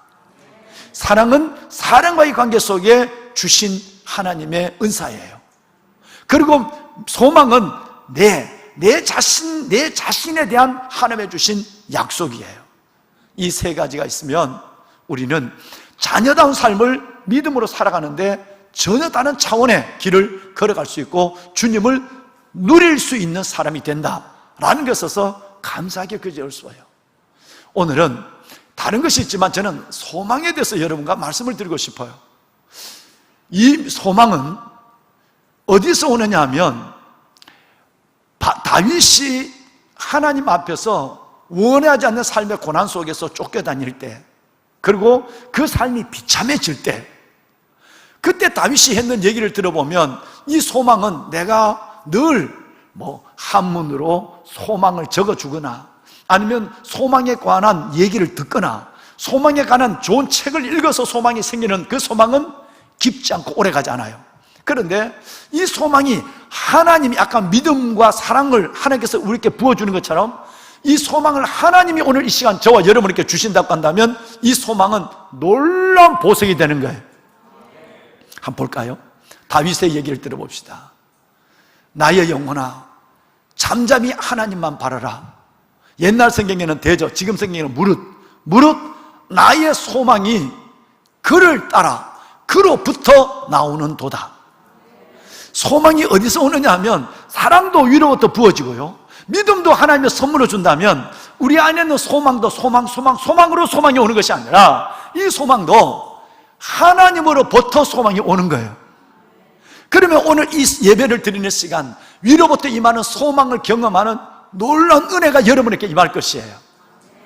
사랑은 사랑과의 관계 속에 주신 하나님의 은사예요. 그리고 소망은 내 자신에 대한 하나님의 주신 약속이에요. 이 세 가지가 있으면 우리는 자녀다운 삶을 믿음으로 살아가는데 전혀 다른 차원의 길을 걸어갈 수 있고 주님을 누릴 수 있는 사람이 된다라는 것에서 감사하게 그저 수어요. 오늘은 다른 것이 있지만 저는 소망에 대해서 여러분과 말씀을 드리고 싶어요. 이 소망은 어디서 오느냐 하면 다윗이 하나님 앞에서 원하지 않는 삶의 고난 속에서 쫓겨다닐 때, 그리고 그 삶이 비참해질 때, 그때 다윗이 했는 얘기를 들어보면 이 소망은 내가 늘 한문으로 소망을 적어주거나 아니면 소망에 관한 얘기를 듣거나 소망에 관한 좋은 책을 읽어서 소망이 생기는 그 소망은 깊지 않고 오래가지 않아요. 그런데 이 소망이 하나님이 아까 믿음과 사랑을 하나님께서 우리에게 부어주는 것처럼 이 소망을 하나님이 오늘 이 시간 저와 여러분에게 주신다고 한다면 이 소망은 놀라운 보석이 되는 거예요. 한번 볼까요? 다윗의 얘기를 들어봅시다. 나의 영혼아 잠잠히 하나님만 바라라. 옛날 성경에는 대저, 지금 성경에는 무릇 나의 소망이 그를 따라 그로부터 나오는 도다. 소망이 어디서 오느냐 하면 사랑도 위로부터 부어지고요, 믿음도 하나님의 선물로 준다면 우리 안에 있는 소망도 소망으로 소망이 오는 것이 아니라 이 소망도 하나님으로부터 소망이 오는 거예요. 그러면 오늘 이 예배를 드리는 시간 위로부터 임하는 소망을 경험하는 놀라운 은혜가 여러분에게 임할 것이에요.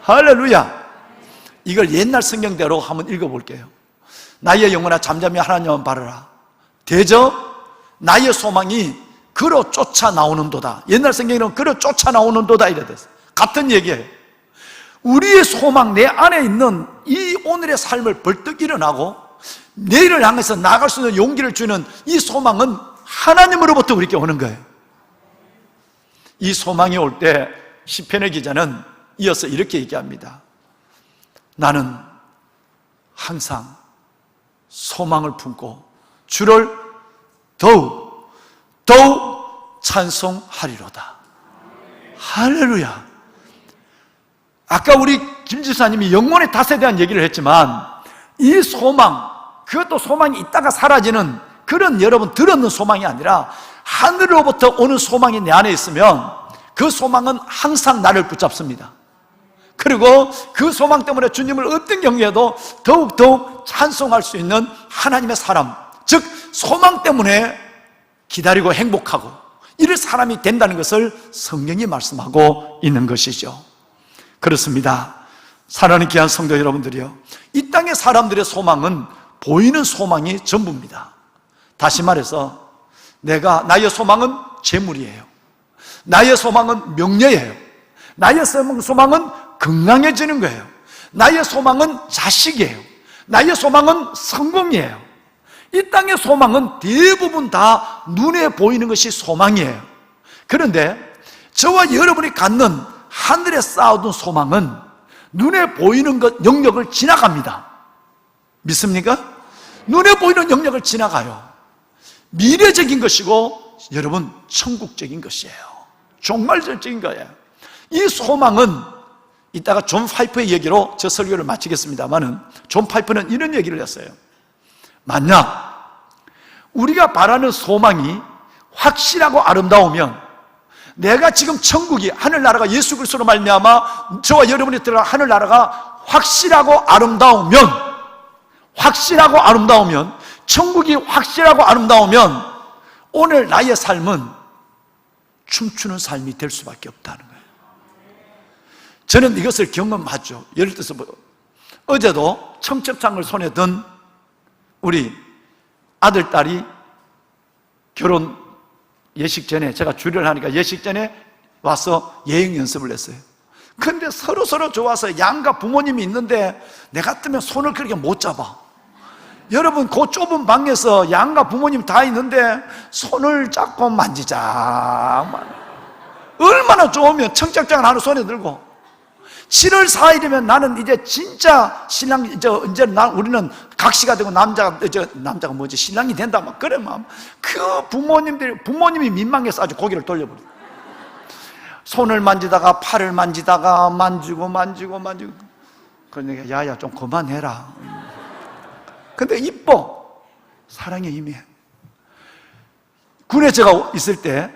할렐루야. 이걸 옛날 성경대로 한번 읽어볼게요. 나의 영혼아 잠잠히 하나님만 바라라. 대저 나의 소망이 그로 쫓아 나오는도다. 옛날 성경에는 그로 쫓아 나오는도다 이래 됐어요. 같은 얘기예요. 우리의 소망, 내 안에 있는 이 오늘의 삶을 벌떡 일어나고 내일을 향해서 나아갈 수 있는 용기를 주는 이 소망은 하나님으로부터 우리에게 오는 거예요. 이 소망이 올 때 시편의 기자는 이어서 이렇게 얘기합니다. 나는 항상 소망을 품고 주를 더욱 찬송하리로다. 할렐루야. 아까 우리 김 지사님이 영혼의 탓에 대한 얘기를 했지만 이 소망, 그것도 소망이 있다가 사라지는 그런 여러분 들었는 소망이 아니라 하늘로부터 오는 소망이 내 안에 있으면 그 소망은 항상 나를 붙잡습니다. 그리고 그 소망 때문에 주님을 어떤 경우에도 더욱 찬송할 수 있는 하나님의 사람, 즉 소망 때문에 기다리고 행복하고 이럴 사람이 된다는 것을 성경이 말씀하고 있는 것이죠. 그렇습니다. 사랑하는 귀한 성도 여러분들이요, 이 땅의 사람들의 소망은 보이는 소망이 전부입니다. 다시 말해서 나의 소망은 재물이에요. 나의 소망은 명예예요. 나의 소망은 건강해지는 거예요. 나의 소망은 자식이에요. 나의 소망은 성공이에요. 이 땅의 소망은 대부분 다 눈에 보이는 것이 소망이에요. 그런데 저와 여러분이 갖는 하늘에 쌓아둔 소망은 눈에 보이는 것 영역을 지나갑니다. 믿습니까? 눈에 보이는 영역을 지나가요. 미래적인 것이고 여러분 천국적인 것이에요. 종말적인 거예요. 이 소망은 이따가 존 파이프의 얘기로 저 설교를 마치겠습니다만은 존 파이프는 이런 얘기를 했어요. 만약 우리가 바라는 소망이 확실하고 아름다우면 내가 지금 천국이 하늘나라가 예수 그리스도로 말미암아 저와 여러분이 들어갈 하늘나라가 확실하고 아름다우면 천국이 확실하고 아름다우면 오늘 나의 삶은 춤추는 삶이 될 수밖에 없다는 거예요. 저는 이것을 경험하죠. 예를 들어서 어제도 청첩장을 손에 든 우리 아들, 딸이 결혼 예식 전에, 제가 주례를 하니까 예식 전에 와서 예행 연습을 했어요. 근데 서로 좋아서 양가 부모님이 있는데 내 같으면 손을 그렇게 못 잡아. 여러분 그 좁은 방에서 양가 부모님 다 있는데 손을 잡고 만지자. 얼마나 좋으면 청첩장을 하나 손에 들고 7월 4일이면 나는 이제 진짜 신랑, 이제 우리는 각시가 되고 남자가 신랑이 된다. 막 그래, 그 부모님이 민망해서 아주 고개를 돌려버려. 손을 만지다가 팔을 만지다가 만지고. 그러니까 야야 좀 그만해라. 근데 이뻐. 사랑의 힘이. 군에 제가 있을 때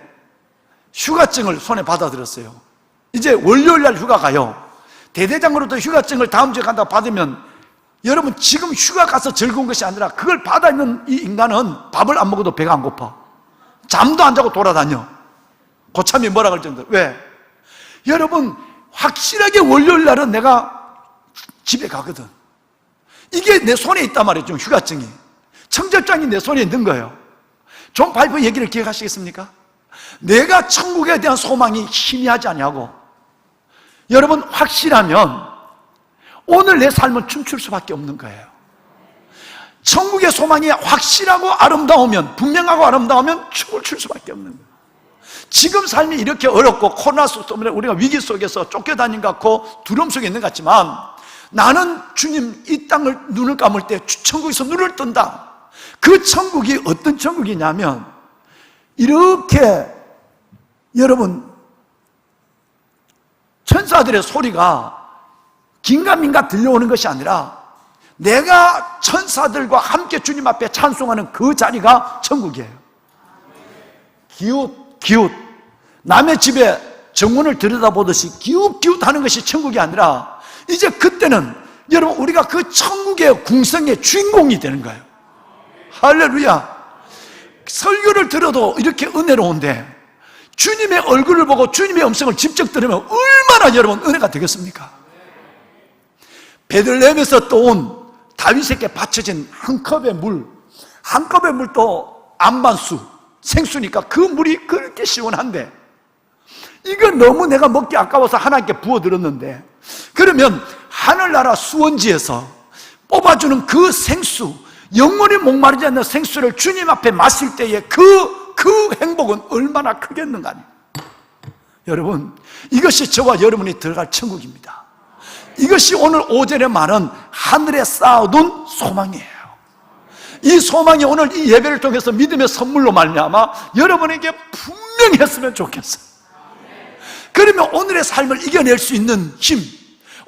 휴가증을 손에 받아들였어요. 이제 월요일 날 휴가 가요. 대대장으로부터 휴가증을 다음 주에 간다고 받으면, 여러분 지금 휴가 가서 즐거운 것이 아니라 그걸 받아 있는 이 인간은 밥을 안 먹어도 배가 안 고파. 잠도 안 자고 돌아다녀. 고참이 뭐라 그럴 정도로. 왜? 여러분 확실하게 월요일 날은 내가 집에 가거든. 이게 내 손에 있단 말이죠. 휴가증이. 청첩장이 내 손에 있는 거예요. 존 파이프 얘기를 기억하시겠습니까? 내가 천국에 대한 소망이 희미하지 아니하고, 여러분 확실하면 오늘 내 삶은 춤출 수밖에 없는 거예요. 천국의 소망이 확실하고 아름다우면, 분명하고 아름다우면 춤을 출 수밖에 없는 거예요. 지금 삶이 이렇게 어렵고 코로나 때문에 우리가 위기 속에서 쫓겨다닌 것 같고 두려움 속에 있는 것 같지만, 나는 주님 이 땅을 눈을 감을 때 천국에서 눈을 뜬다. 그 천국이 어떤 천국이냐면, 이렇게 여러분 천사들의 소리가 긴가민가 들려오는 것이 아니라 내가 천사들과 함께 주님 앞에 찬송하는 그 자리가 천국이에요. 기웃기웃, 남의 집에 정문을 들여다보듯이 기웃기웃 하는 것이 천국이 아니라, 이제 그때는 여러분 우리가 그 천국의 궁성의 주인공이 되는 거예요. 할렐루야. 설교를 들어도 이렇게 은혜로운데 주님의 얼굴을 보고 주님의 음성을 직접 들으면 얼마나 여러분 은혜가 되겠습니까? 베들레헴에서 떠온 다윗에게 바쳐진 한 컵의 물, 한 컵의 물도 안반수, 생수니까 그 물이 그렇게 시원한데, 이거 너무 내가 먹기 아까워서 하나님께 부어드렸는데, 그러면 하늘나라 수원지에서 뽑아주는 그 생수, 영원히 목마르지 않는 생수를 주님 앞에 마실 때에 그 행복은 얼마나 크겠는가 아니에요. 여러분, 이것이 저와 여러분이 들어갈 천국입니다. 이것이 오늘 오전에 말한 하늘에 쌓아둔 소망이에요. 이 소망이 오늘 이 예배를 통해서 믿음의 선물로 말미암아 여러분에게 분명히 했으면 좋겠어요. 그러면 오늘의 삶을 이겨낼 수 있는 힘,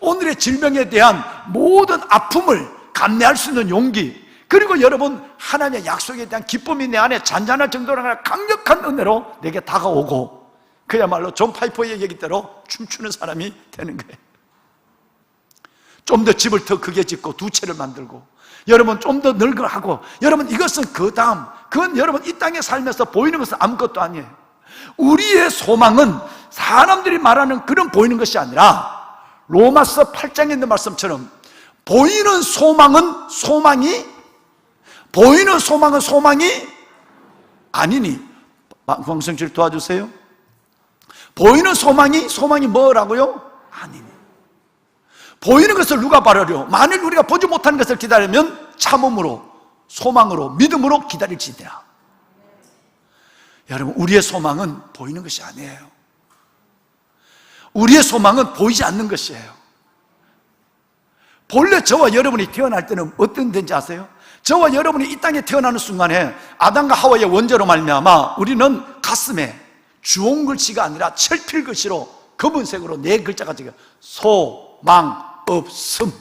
오늘의 질병에 대한 모든 아픔을 감내할 수 있는 용기, 그리고 여러분 하나님의 약속에 대한 기쁨이 내 안에 잔잔할 정도로 강력한 은혜로 내게 다가오고, 그야말로 존 파이퍼의 얘기대로 춤추는 사람이 되는 거예요. 좀 더 집을 더 크게 짓고 두 채를 만들고, 여러분 좀 더 늙어하고, 여러분 이것은 그 다음, 그건 여러분 이 땅에 살면서 보이는 것은 아무것도 아니에요. 우리의 소망은 사람들이 말하는 그런 보이는 것이 아니라 로마서 8장에 있는 말씀처럼 보이는 소망은 소망이 아니니. 광성질 도와주세요. 보이는 소망이 뭐라고요? 아니니. 보이는 것을 누가 바라려? 만일 우리가 보지 못하는 것을 기다리면 참음으로, 소망으로, 믿음으로 기다릴지니라. 여러분, 우리의 소망은 보이는 것이 아니에요. 우리의 소망은 보이지 않는 것이에요. 본래 저와 여러분이 태어날 때는 어떤 데인지 아세요? 저와 여러분이 이 땅에 태어나는 순간에 아담과 하와의 원죄로 말미암아 우리는 가슴에 주홍 글씨가 아니라 철필 글씨로 검은색으로 네 글자가 적혀요. 소망 없음.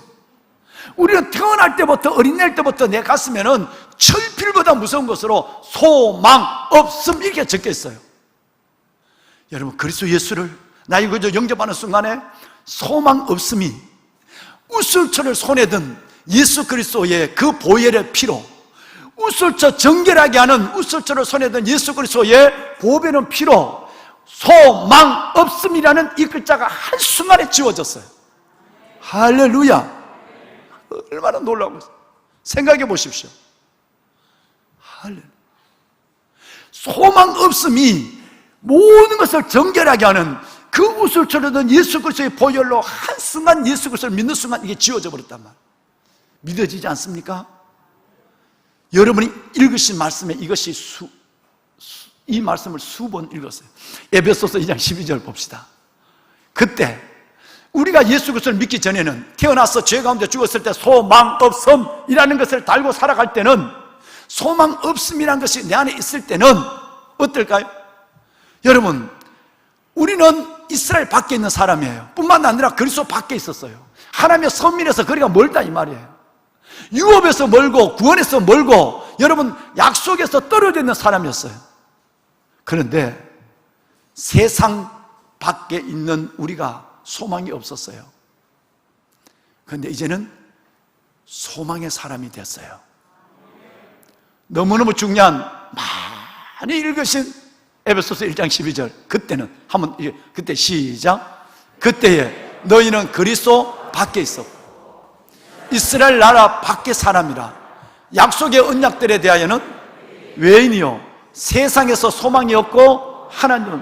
우리는 태어날 때부터, 어린날 때부터 내 가슴에는 철필보다 무서운 것으로 소망 없음 이렇게 적혀 있어요. 여러분, 그리스도 예수를 나의 구주 영접하는 순간에 소망 없음이 우슬초를 손에 든 예수 그리스도의 그 보혈의 피로, 우슬초 정결하게 하는 우슬초를 손에 든 예수 그리스도의 보배는 피로 소망 없음이라는 이 글자가 한순간에 지워졌어요. 할렐루야. 얼마나 놀라운 것이에요. 생각해 보십시오. 할렐루야. 소망 없음이 모든 것을 정결하게 하는 그 우슬초를 든 예수 그리스도의 보혈로 한순간 예수 그리스도를 믿는 순간 이게 지워져 버렸단 말이에요. 믿어지지 않습니까? 여러분이 읽으신 말씀에 이것이 이 말씀을 수번 읽었어요. 에베소서 2장 12절 봅시다. 그때 우리가 예수 그리스도를 믿기 전에는, 태어나서 죄 가운데 죽었을 때 소망 없음이라는 것을 달고 살아갈 때는, 소망 없음이라는 것이 내 안에 있을 때는 어떨까요? 여러분, 우리는 이스라엘 밖에 있는 사람이에요. 뿐만 아니라 그리스도 밖에 있었어요. 하나님의 선민에서 거리가 멀다 이 말이에요. 유업에서 멀고 구원에서 멀고 여러분 약속에서 떨어져 있는 사람이었어요. 그런데 세상 밖에 있는 우리가 소망이 없었어요. 그런데 이제는 소망의 사람이 됐어요. 너무너무 중요한 많이 읽으신 에베소서 1장 12절 그때는 한번 그때 시작. 그때에 너희는 그리스도 밖에 있었고 이스라엘 나라 밖의 사람이라 약속의 언약들에 대하여는 외인이요 세상에서 소망이 없고 하나님은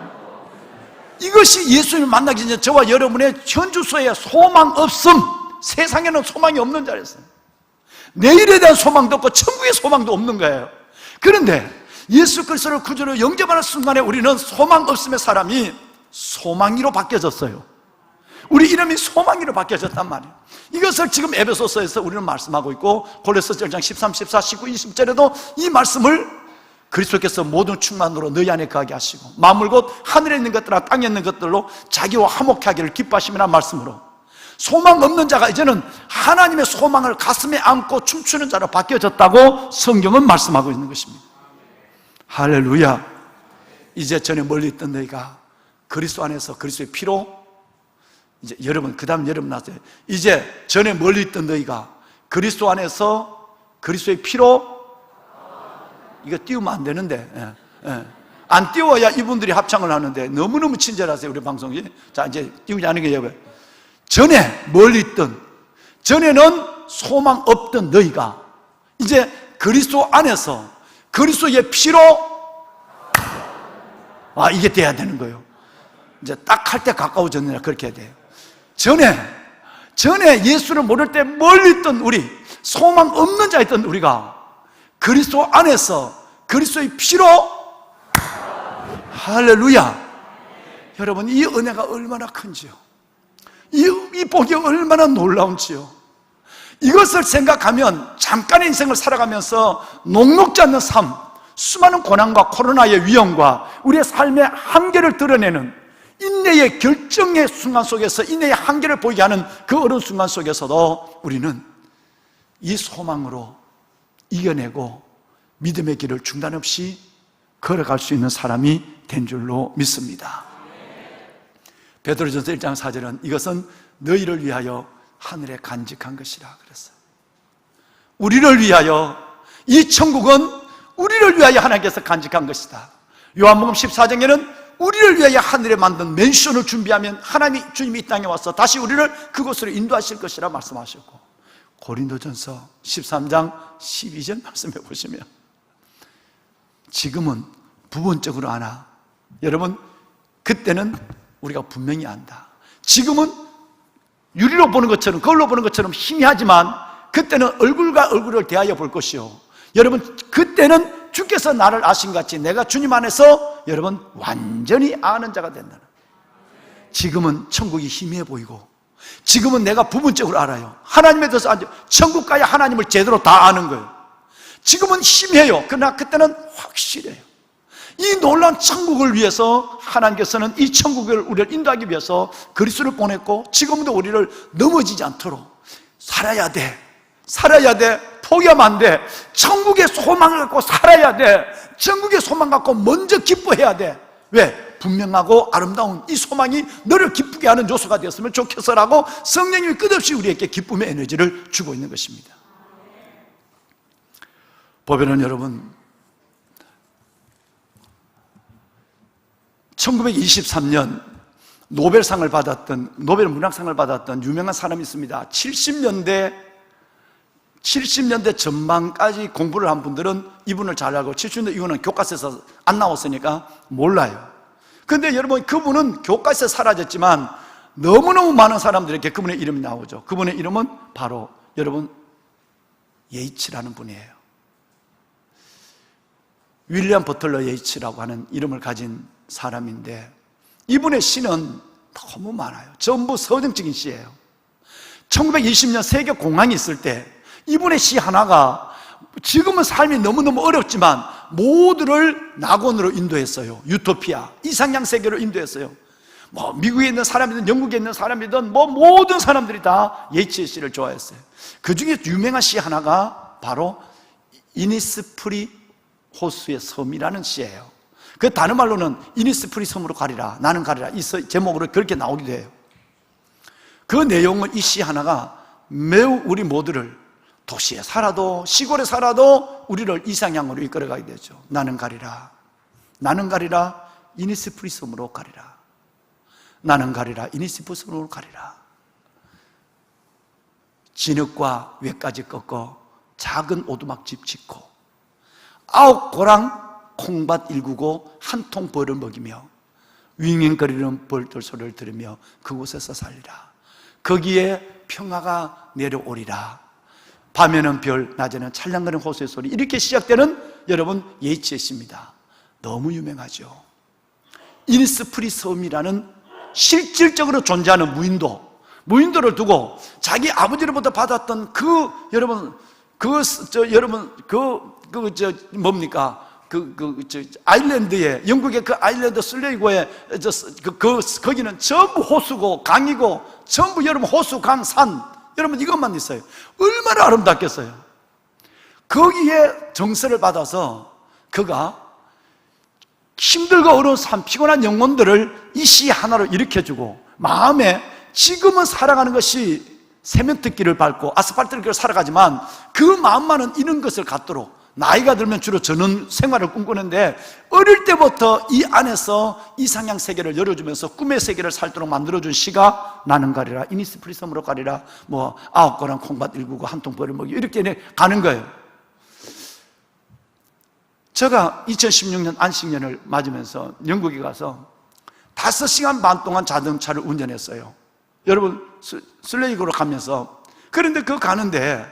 이것이 예수님을 만나기 전에 저와 여러분의 현주소에 소망 없음, 세상에는 소망이 없는 자였어요. 내일에 대한 소망도 없고 천국의 소망도 없는 거예요. 그런데 예수 그리스도를 구주로 영접하는 순간에 우리는 소망 없음의 사람이 소망이로 바뀌어졌어요. 우리 이름이 소망이로 바뀌어졌단 말이에요. 이것을 지금 에베소서에서 우리는 말씀하고 있고 골로새서 1장 13, 14, 19, 20절에도 이 말씀을 그리스도께서 모든 충만으로 너희 안에 거하게 하시고 만물 곧 하늘에 있는 것들과 땅에 있는 것들로 자기와 화목케 하기를 기뻐하심이라는 말씀으로 소망 없는 자가 이제는 하나님의 소망을 가슴에 안고 춤추는 자로 바뀌어졌다고 성경은 말씀하고 있는 것입니다. 할렐루야. 이제 전에 멀리 있던 너희가 그리스도 안에서 그리스도의 피로 이제 여러분 그 다음 여러분 나세요. 이제 전에 멀리 있던 너희가 그리스도 안에서 그리스도의 피로 이거 띄우면 안 되는데 안 띄워야 이분들이 합창을 하는데 너무너무 친절하세요 우리 방송이. 자 이제 띄우지 않은 게 여러분 전에 멀리 있던 전에는 소망 없던 너희가 이제 그리스도 안에서 그리스도의 피로 이게 돼야 되는 거예요. 이제 딱 할 때 가까워졌느냐 그렇게 해야 돼요. 전에 예수를 모를 때 멀리 있던 우리 소망 없는 자였던 우리가 그리스도 안에서 그리스도의 피로 할렐루야. 여러분 이 은혜가 얼마나 큰지요. 이 복이 얼마나 놀라운지요. 이것을 생각하면 잠깐의 인생을 살아가면서 녹록지 않는 삶, 수많은 고난과 코로나의 위험과 우리의 삶의 한계를 드러내는 인내의 결정의 순간 속에서 인내의 한계를 보이게 하는 그 어려운 순간 속에서도 우리는 이 소망으로 이겨내고 믿음의 길을 중단 없이 걸어갈 수 있는 사람이 된 줄로 믿습니다. 베드로전서 1장 4절은 이것은 너희를 위하여 하늘에 간직한 것이라 그랬어요. 우리를 위하여 이 천국은 우리를 위하여 하나님께서 간직한 것이다. 요한복음 14장에는 우리를 위하여 하늘에 만든 맨션을 준비하면 하나님이 주님이 이 땅에 와서 다시 우리를 그곳으로 인도하실 것이라 말씀하셨고 고린도전서 13장 12절 말씀해 보시면 지금은 부분적으로 아나 여러분 그때는 우리가 분명히 안다. 지금은 유리로 보는 것처럼 거울로 보는 것처럼 희미하지만 그때는 얼굴과 얼굴을 대하여 볼 것이요 여러분 그때는 주께서 나를 아신 같이 내가 주님 안에서 여러분 완전히 아는 자가 된다. 지금은 천국이 희미해 보이고 지금은 내가 부분적으로 알아요. 하나님에 대해서 천국 가야 하나님을 제대로 다 아는 거예요. 지금은 희미해요. 그러나 그때는 확실해요. 이 놀라운 천국을 위해서 하나님께서는 이 천국을 우리를 인도하기 위해서 그리스도를 보냈고 지금도 우리를 넘어지지 않도록 살아야 돼. 포기하면 안 돼. 천국의 소망을 갖고 살아야 돼. 천국의 소망 갖고 먼저 기뻐해야 돼. 왜? 분명하고 아름다운 이 소망이 너를 기쁘게 하는 요소가 되었으면 좋겠어라고 성령님이 끝없이 우리에게 기쁨의 에너지를 주고 있는 것입니다. 보면은 여러분 1923년 노벨 문학상을 받았던 유명한 사람이 있습니다. 70년대 전반까지 공부를 한 분들은 이분을 잘 알고 70년대 이후는 교과서에서 안 나왔으니까 몰라요. 그런데 여러분 그분은 교과서에 사라졌지만 너무너무 많은 사람들에게 그분의 이름이 나오죠. 그분의 이름은 바로 여러분 예이츠라는 분이에요. 윌리엄 버틀러 예이츠라고 하는 이름을 가진 사람인데 이분의 시는 너무 많아요. 전부 서정적인 시예요. 1920년 세계 공황이 있을 때 이분의 시 하나가 지금은 삶이 너무너무 어렵지만 모두를 낙원으로 인도했어요. 유토피아, 이상향 세계로 인도했어요. 뭐 미국에 있는 사람이든 영국에 있는 사람이든 뭐 모든 사람들이 다 예치의 시를 좋아했어요. 그 중에 유명한 시 하나가 바로 이니스프리 호수의 섬이라는 시예요. 그 다른 말로는 이니스프리 섬으로 가리라, 나는 가리라, 이 제목으로 그렇게 나오기도 해요. 그 내용은 이 시 하나가 매우 우리 모두를 도시에 살아도 시골에 살아도 우리를 이상향으로 이끌어가게 되죠. 나는 가리라, 나는 가리라, 이니스프리 섬으로 가리라. 나는 가리라, 이니스프리 섬으로 가리라. 진흙과 외까지 꺾어 작은 오두막집 짓고 9 고랑 콩밭 일구고 한 통 벌을 먹이며 윙윙거리는 벌들 소리를 들으며 그곳에서 살리라. 거기에 평화가 내려오리라. 밤에는 별, 낮에는 찰랑거리는 호수의 소리. 이렇게 시작되는 여러분 예치의 시입니다. 너무 유명하죠. 이니스프리 섬이라는 실질적으로 존재하는 무인도를 두고 자기 아버지로부터 받았던 아일랜드에, 영국의 그 아일랜드 슬레이고에 거기는 전부 호수고 강이고 전부 여러분 호수, 강, 산, 여러분 이것만 있어요. 얼마나 아름답겠어요. 거기에 정서를 받아서 그가 힘들고 어려운 삶, 피곤한 영혼들을 이 시 하나로 일으켜주고, 마음에 지금은 살아가는 것이 세면특기를 밟고 아스팔트를 걸어 살아가지만 그 마음만은 이런 것을 갖도록, 나이가 들면 주로 전원 생활을 꿈꾸는데 어릴 때부터 이 안에서 이상향 세계를 열어주면서 꿈의 세계를 살도록 만들어준 시가 나는 가리라, 이니스프리 섬으로 가리라, 뭐 9 고랑 콩밭 일구고 한 통 벌을 먹이, 이렇게 가는 거예요. 제가 2016년 안식년을 맞으면서 영국에 가서 5시간 반 동안 자동차를 운전했어요. 여러분 슬레이그로 가면서. 그런데 그 가는데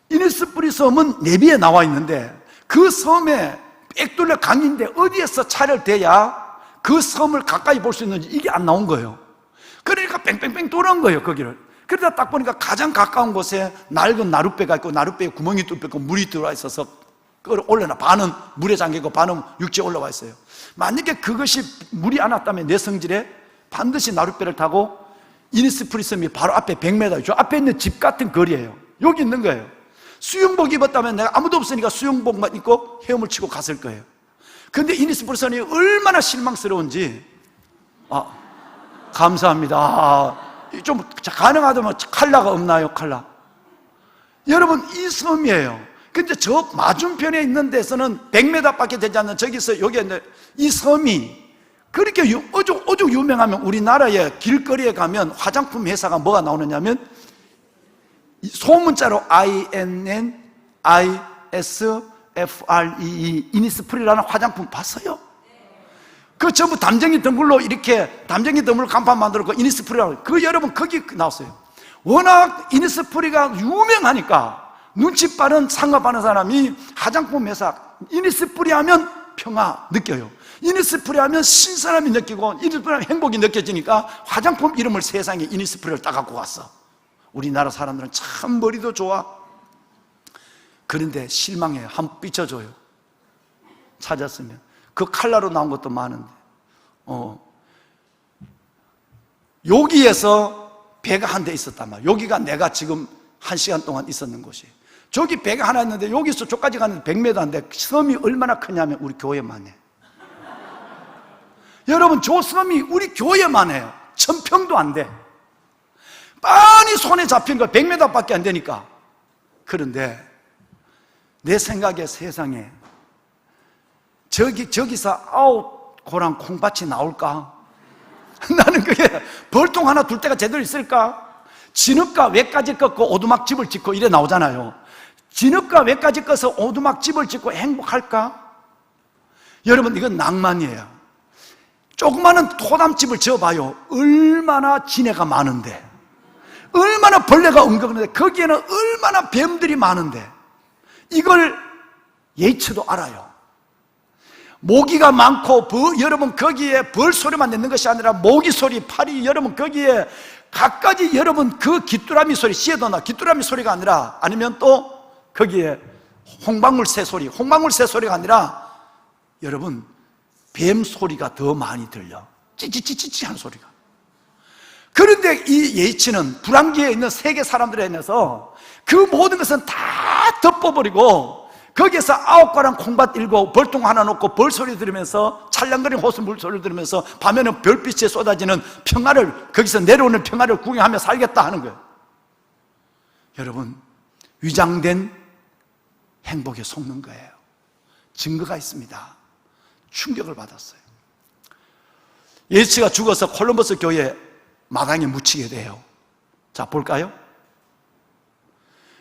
이니스프리 섬은 내비에 나와 있는데 그 섬에 빽돌려 강인데 어디에서 차를 대야 그 섬을 가까이 볼 수 있는지 이게 안 나온 거예요. 그러니까 뺑뺑뺑 돌아온 거예요, 거기를. 그러다 딱 보니까 가장 가까운 곳에 낡은 나룻배가 있고 나룻배에 구멍이 뚫렸고 물이 들어와 있어서 올려놔. 반은 물에 잠기고 반은 육지에 올라와 있어요. 만약에 그것이 물이 안 왔다면 내 성질에 반드시 나룻배를 타고 이니스프리 섬이 바로 앞에 100m, 저 앞에 있는 집 같은 거리예요. 여기 있는 거예요. 수영복 입었다면 내가 아무도 없으니까 수영복만 입고 헤엄을 치고 갔을 거예요. 그런데 이니스프리 섬이 얼마나 실망스러운지, 감사합니다. 좀 가능하다면 칼라가 없나요? 칼라. 여러분 이 섬이에요. 근데 저 맞은편에 있는 데서는 100m 밖에 되지 않는 저기서 여기에 있는 이 섬이 그렇게 오죽 유명하면 우리나라의 길거리에 가면 화장품 회사가 뭐가 나오느냐면 소문자로 INNISFREE 이니스프리라는 화장품 봤어요? 그 전부 담쟁이 덩굴로 이렇게 담쟁이 덩굴 간판 만들었고 이니스프리라고, 그 여러분 거기 나왔어요. 워낙 이니스프리가 유명하니까 눈치 빠른 상업하는 사람이 화장품 회사 이니스프리 하면 평화 느껴요. 이니스프리 하면 신선함이 느끼고 이니스프리 하면 행복이 느껴지니까 화장품 이름을 세상에 이니스프리를 따갖고 왔어. 우리나라 사람들은 참 머리도 좋아. 그런데 실망해요. 한번 삐쳐줘요. 찾았으면. 그 칼라로 나온 것도 많은데 여기에서 배가 한 대 있었단 말이에요. 여기가 내가 지금 1시간 동안 있었는 곳이. 저기 배가 하나 있는데 여기서 저까지 가는데 100m인데 섬이 얼마나 크냐면 우리 교회만 해. 여러분 저 섬이 우리 교회만 해요. 1000평도 안 돼. 빤히 손에 잡힌 거 100m 밖에 안 되니까. 그런데 내 생각에 세상에 저기서 9 고랑 콩밭이 나올까? 나는 그게 벌통 하나 둘 데가 제대로 있을까? 진흙과 외까지 꺾고 오두막 집을 짓고 이래 나오잖아요. 진흙과 외까지 꺾어서 오두막 집을 짓고 행복할까? 여러분 이건 낭만이에요. 조그마한 토담집을 지어봐요. 얼마나 진해가 많은데, 얼마나 벌레가 엉겨는데, 거기에는 얼마나 뱀들이 많은데. 이걸 예치도 알아요. 모기가 많고 여러분 거기에 벌 소리만 내는 것이 아니라 모기 소리, 파리, 여러분 거기에 갖가지 여러분 그 귀뚜라미 소리, 시에도나 귀뚜라미 소리가 아니라, 아니면 또 거기에 홍방울 새 소리가 아니라 여러분 뱀 소리가 더 많이 들려. 찌찌찌찌찌 하는 소리가. 그런데 이 예이치는 불안기에 있는 세계 사람들에 인해서 그 모든 것은 다 덮어버리고 거기에서 9가랑 콩밭 일고 벌통 하나 놓고 벌소리 들으면서 찰랑거리는 호수 물소리를 들으면서 밤에는 별빛에 쏟아지는 평화를, 거기서 내려오는 평화를 구경하며 살겠다 하는 거예요. 여러분, 위장된 행복에 속는 거예요. 증거가 있습니다. 충격을 받았어요. 예수가 죽어서 콜럼버스 교회 마당에 묻히게 돼요. 자, 볼까요?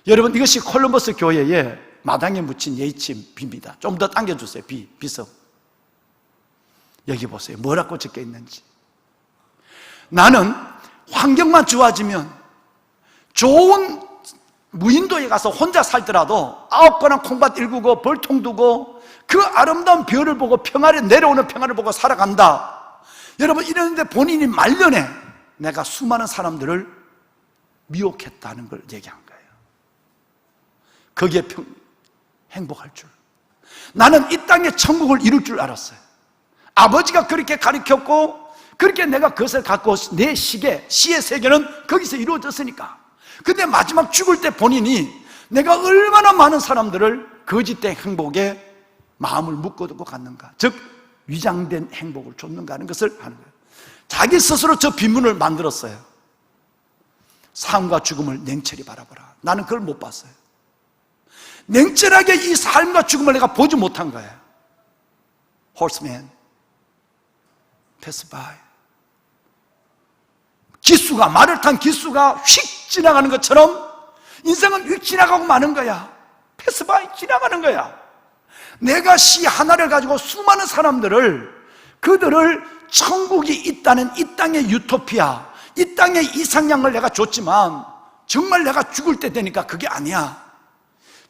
여러분, 이것이 콜럼버스 교회에 마당에 묻힌 예이치 비입니다. 좀 더 당겨주세요. 비석. 여기 보세요. 뭐라고 적혀 있는지. 나는 환경만 좋아지면 좋은 무인도에 가서 혼자 살더라도 9가랑 콩밭 일구고 벌통 두고 그 아름다운 별을 보고 평화를, 내려오는 평화를 보고 살아간다. 여러분, 이러는데 본인이 말년에 내가 수많은 사람들을 미혹했다는 걸 얘기한 거예요. 거기에 행복할 줄. 나는 이 땅에 천국을 이룰 줄 알았어요. 아버지가 그렇게 가르쳤고 그렇게 내가 그것을 갖고 내 시의 세계는 거기서 이루어졌으니까. 근데 마지막 죽을 때 본인이 내가 얼마나 많은 사람들을 거짓된 행복에 마음을 묶어두고 갔는가, 즉 위장된 행복을 줬는가 하는 것을 하는 거예요. 자기 스스로 저 비문을 만들었어요. 삶과 죽음을 냉철히 바라보라. 나는 그걸 못 봤어요. 냉철하게 이 삶과 죽음을 내가 보지 못한 거예요. Horseman, pass by. 기수가, 말을 탄 기수가 휙 지나가는 것처럼 인생은 휙 지나가고 마는 거야. 패스 바이, 지나가는 거야. 내가 시 하나를 가지고 수많은 사람들을, 그들을 천국이 있다는 이 땅의 유토피아, 이 땅의 이상향을 내가 줬지만 정말 내가 죽을 때 되니까 그게 아니야.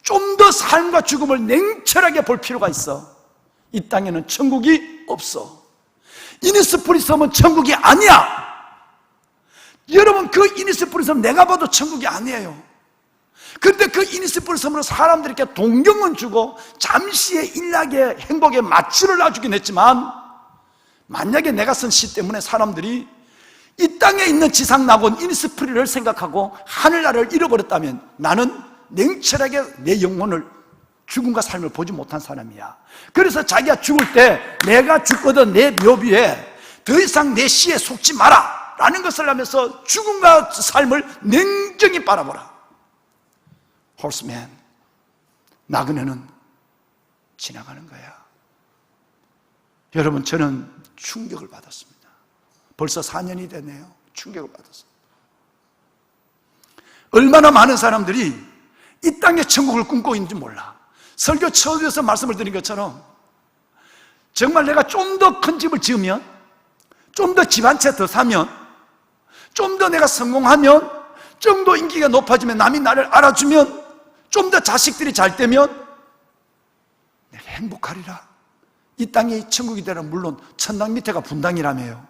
좀 더 삶과 죽음을 냉철하게 볼 필요가 있어. 이 땅에는 천국이 없어. 이니스프리 섬은 천국이 아니야. 여러분, 그 이니스프리 섬 내가 봐도 천국이 아니에요. 그런데 그 이니스프리 섬으로 사람들에게 동경은 주고 잠시의 일락의 행복에 마취를 놔주긴 했지만, 만약에 내가 쓴 시 때문에 사람들이 이 땅에 있는 지상낙원 이니스프리를 생각하고 하늘나라를 잃어버렸다면 나는 냉철하게 내 영혼을, 죽음과 삶을 보지 못한 사람이야. 그래서 자기가 죽을 때 내가 죽거든 내 묘비에 더 이상 내 시에 속지 마라 라는 것을 하면서 죽음과 삶을 냉정히 바라보라. 홀스맨, 나그네는 지나가는 거야. 여러분, 저는 충격을 받았습니다. 벌써 4년이 됐네요. 충격을 받았습니다. 얼마나 많은 사람들이 이 땅의 천국을 꿈꾸고 있는지 몰라. 설교 처음에서 말씀을 드린 것처럼 정말 내가 좀 더 큰 집을 지으면, 좀 더 집 한 채 더 사면, 좀 더 내가 성공하면, 좀 더 인기가 높아지면, 남이 나를 알아주면, 좀 더 자식들이 잘 되면 내가 행복하리라. 이 땅이 천국이 되라. 물론 천당 밑에가 분당이라며요.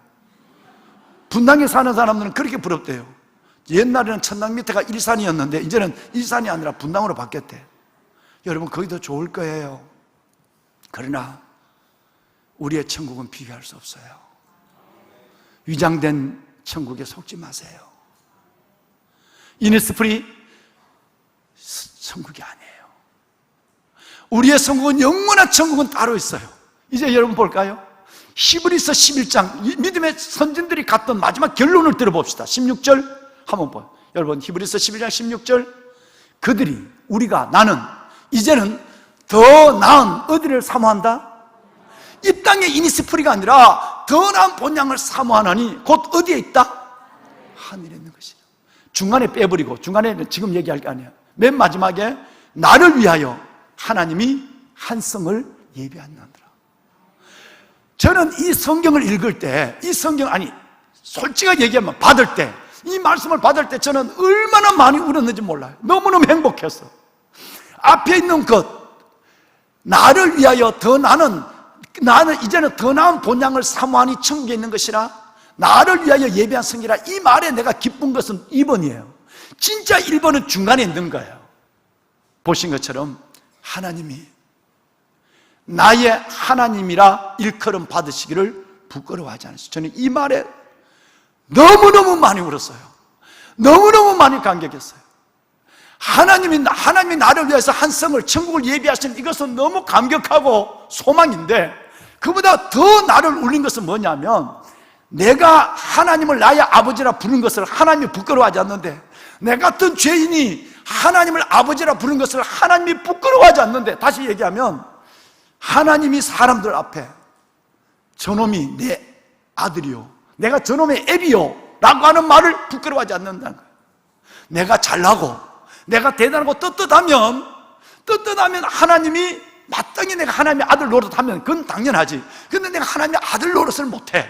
분당에 사는 사람들은 그렇게 부럽대요. 옛날에는 천당 밑에가 일산이었는데 이제는 일산이 아니라 분당으로 바뀌었대. 여러분, 거기도 좋을 거예요. 그러나 우리의 천국은 비교할 수 없어요. 위장된 천국에 속지 마세요. 이니스프리 천국이 아니에요. 우리의 천국은, 영원한 천국은 따로 있어요. 이제 여러분 볼까요? 히브리서 11장, 믿음의 선진들이 갔던 마지막 결론을 들어봅시다. 16절 한번 봐요. 여러분, 히브리서 11장 16절, 그들이, 우리가, 나는 이제는 더 나은 어디를 사모한다? 이 땅의 이니스프리가 아니라 더 나은 본향을 사모하나니 곧 어디에 있다? 하늘에 있는 것이다. 중간에 빼버리고, 중간에 지금 얘기할 게 아니야. 맨 마지막에 나를 위하여 하나님이 한 성을 예비하느니라. 저는 이 성경을 읽을 때, 이 성경, 아니 솔직하게 얘기하면 받을 때, 이 말씀을 받을 때 저는 얼마나 많이 울었는지 몰라요. 너무너무 행복했어. 앞에 있는 것, 나를 위하여 더 나는 이제는 더 나은 본향을 사모하니 천국에 있는 것이라, 나를 위하여 예비한 성이라. 이 말에 내가 기쁜 것은 2번이에요. 진짜 1번은 중간에 있는 거예요. 보신 것처럼 하나님이 나의 하나님이라 일컬음 받으시기를 부끄러워하지 않았어요. 저는 이 말에 너무너무 많이 울었어요. 너무너무 많이 감격했어요. 하나님이 나를 위해서 한 성을, 천국을 예비하시는 이것은 너무 감격하고 소망인데, 그보다 더 나를 울린 것은 뭐냐면, 내가 하나님을 나의 아버지라 부른 것을 하나님이 부끄러워하지 않는데, 내 같은 죄인이 하나님을 아버지라 부른 것을 하나님이 부끄러워하지 않는데, 다시 얘기하면 하나님이 사람들 앞에 저놈이 내 아들이요, 내가 저놈의 애비요 라고 하는 말을 부끄러워하지 않는다는 거예요. 내가 잘나고 내가 대단하고 떳떳하면 하나님이 마땅히 내가 하나님의 아들 노릇하면 그건 당연하지. 근데 내가 하나님의 아들 노릇을 못해,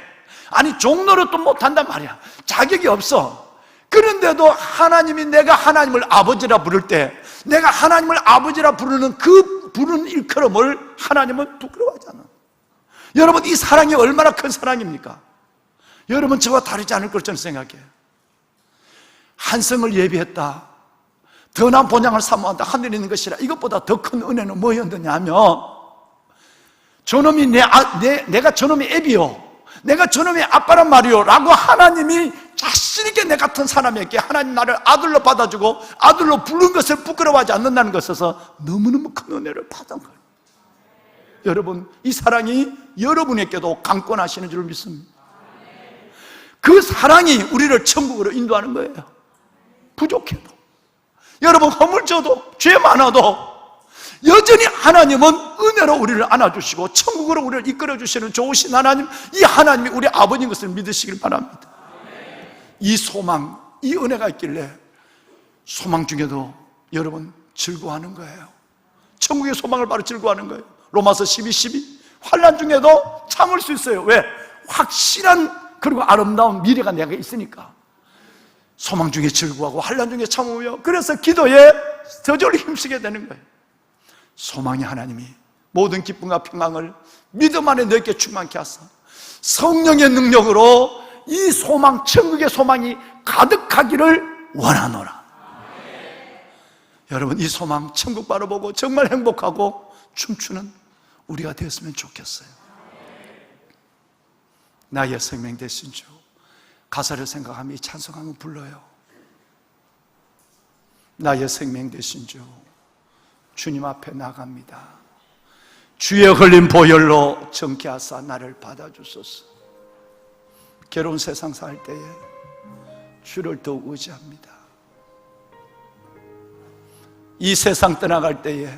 아니 종 노릇도 못한단 말이야. 자격이 없어. 그런데도 하나님이 내가 하나님을 아버지라 부를 때, 내가 하나님을 아버지라 부르는 그 부르는 일컬음을 하나님은 부끄러워하지 않아. 여러분, 이 사랑이 얼마나 큰 사랑입니까? 여러분, 저와 다르지 않을 걸 저는 생각해요. 한 성을 예비했다, 더 나은 본향을 사모한다, 하늘에 있는 것이라. 이것보다 더 큰 은혜는 뭐였느냐 하면, 저놈이 내가 저놈의 애비요, 내가 저놈의 아빠란 말이요 라고 하나님이 자신있게 내 같은 사람에게 하나님 나를 아들로 받아주고 아들로 부른 것을 부끄러워하지 않는다는 것에서 너무너무 큰 은혜를 받은 거예요. 여러분, 이 사랑이 여러분에게도 강권하시는 줄 믿습니다. 그 사랑이 우리를 천국으로 인도하는 거예요. 부족해도, 여러분 허물져도, 죄 많아도 여전히 하나님은 은혜로 우리를 안아주시고 천국으로 우리를 이끌어주시는 좋으신 하나님, 이 하나님이 우리 아버지인 것을 믿으시길 바랍니다. 이 소망, 이 은혜가 있길래 소망 중에도 여러분 즐거워하는 거예요. 천국의 소망을 바로 즐거워하는 거예요. 로마서 12 환난 중에도 참을 수 있어요. 왜? 확실한 그리고 아름다운 미래가 내가 있으니까. 소망 중에 즐거워하고 환난 중에 참으며, 그래서 기도에 저절로 힘쓰게 되는 거예요. 소망이 하나님이 모든 기쁨과 평강을 믿음 안에 너희에게 충만케 하사 성령의 능력으로 이 소망, 천국의 소망이 가득하기를 원하노라. 여러분, 이 소망 천국 바라보고 정말 행복하고 춤추는 우리가 되었으면 좋겠어요. 나의 생명 되신 주, 가사를 생각하며 이 찬송함을 불러요. 나의 생명 되신 주, 주님 앞에 나갑니다. 주의 흘린 보혈로 정케하사 나를 받아주소서. 괴로운 세상 살 때에 주를 더욱 의지합니다. 이 세상 떠나갈 때에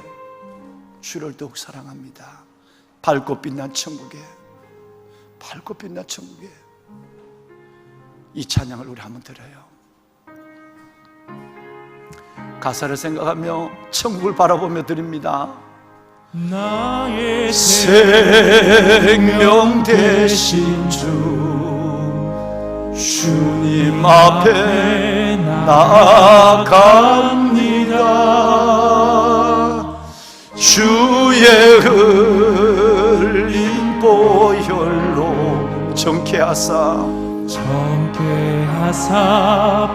주를 더욱 사랑합니다. 밝고 빛난 천국에, 밝고 빛난 천국에 이 찬양을 우리 한번 들어요. 가사를 생각하며 천국을 바라보며 드립니다. 나의 생명 되신 주, 주님 앞에 나아갑니다. 주의 흘린 보혈로 정케하사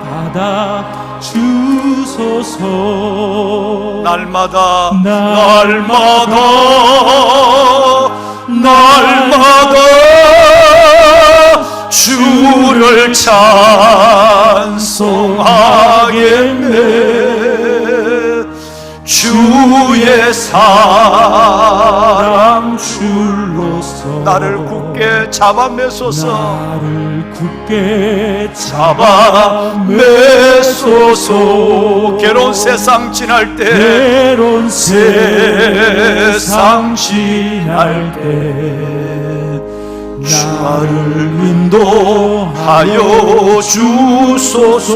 받아 주소서. 날마다 주를 찬송하겠네. 주의 사랑 줄로서 나를 굳게 잡아매소서. 괴로운 세상 지날 때, 나를 인도하여 주소서.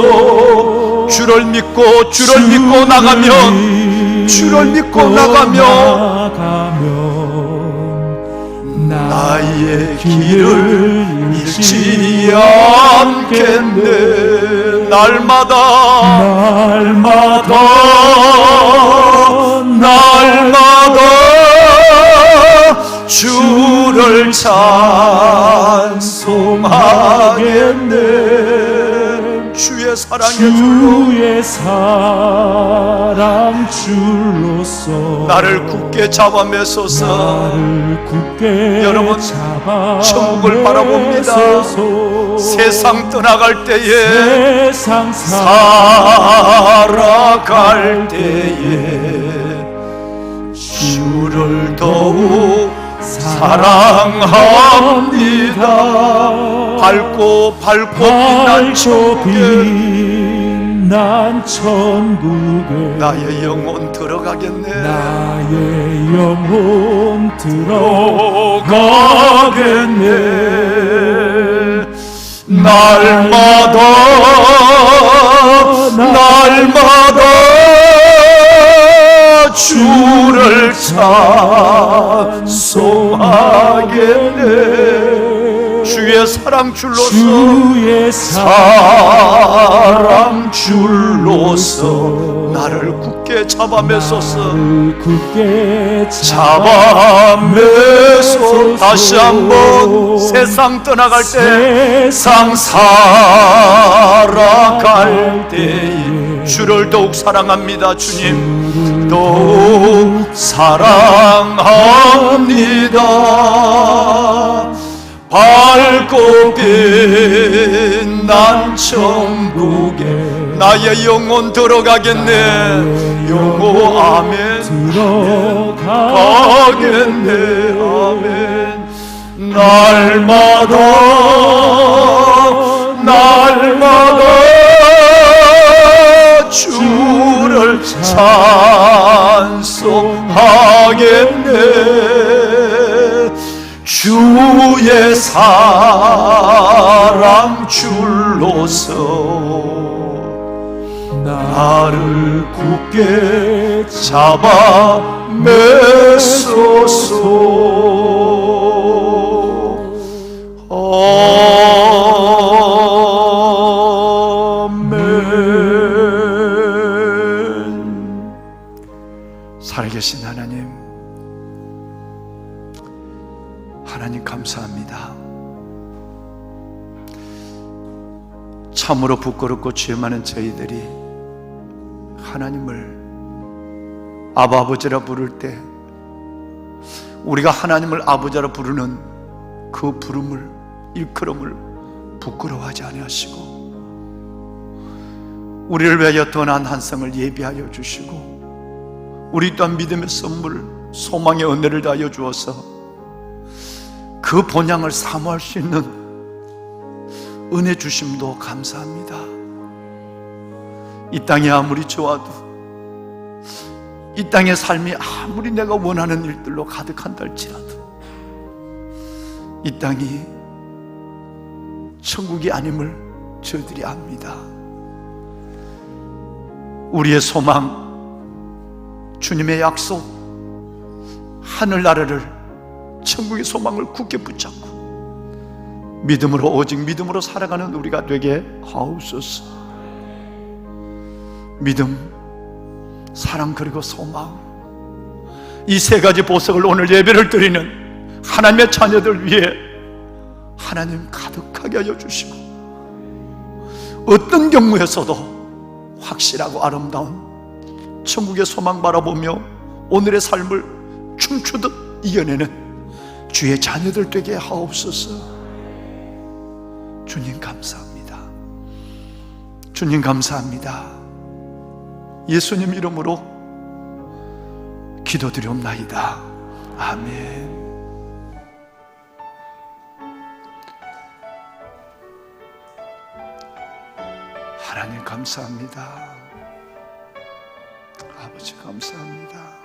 주를 믿고 나가면 나의 길을 잃지 않겠네. 날마다 주를 찬송하겠네. 주의 주의 사랑의 줄로 주의 사랑 줄로서 나를 굳게 잡아 메소서. 나를 굳게 여러분, 잡아 천국을 바라봅니다. 메소서. 세상 떠나갈 때에, 세상 살아갈 때에 주를 더욱 사랑합니다. 밝고 빛난 천국에 빛난 천국에 나의 영혼 들어가겠네. 나의 영혼 들어가겠네. 날마다 주를 찬송하겠네. 주의 사랑 줄로서, 주의 사랑 줄로서 나를 굳게 잡아 메소서. 굳게 잡아 메소. 다시 한번 세상 떠나갈 때, 세상 살아갈 때에 주를 더욱 사랑합니다. 주님 더욱 사랑합니다. 밝고 빛난 천국에 나의 영혼 들어가겠네. 영혼 아멘 들어가겠네. 아멘. 날마다 주를 찬송하겠네. 주의 사랑 줄로서 나를 굳게 잡아 메소서. 아멘. 살아계신 하나님 감사합니다. 참으로 부끄럽고 죄 많은 저희들이 하나님을 아버지라 부를 때 우리가 하나님을 아버지라 부르는 그 부름을, 일컬음을 부끄러워하지 아니하시고 우리를 위하여 더 나은 한 성을 예비하여 주시고 우리 또한 믿음의 선물, 소망의 은혜를 다하여 주어서 그 본향을 사모할 수 있는 은혜 주심도 감사합니다. 이 땅이 아무리 좋아도, 이 땅의 삶이 아무리 내가 원하는 일들로 가득한다 할지라도 이 땅이 천국이 아님을 저희들이 압니다. 우리의 소망, 주님의 약속, 하늘나라를, 천국의 소망을 굳게 붙잡고 믿음으로, 오직 믿음으로 살아가는 우리가 되게 하옵소서. 믿음, 사랑, 그리고 소망, 이 세 가지 보석을 오늘 예배를 드리는 하나님의 자녀들 위해 하나님 가득하게 하여 주시고 어떤 경우에서도 확실하고 아름다운 천국의 소망 바라보며 오늘의 삶을 춤추듯 이겨내는 주의 자녀들 되게 하옵소서. 주님 감사합니다. 주님 감사합니다. 예수님 이름으로 기도드리옵나이다. 아멘. 하나님 감사합니다. 아버지 감사합니다.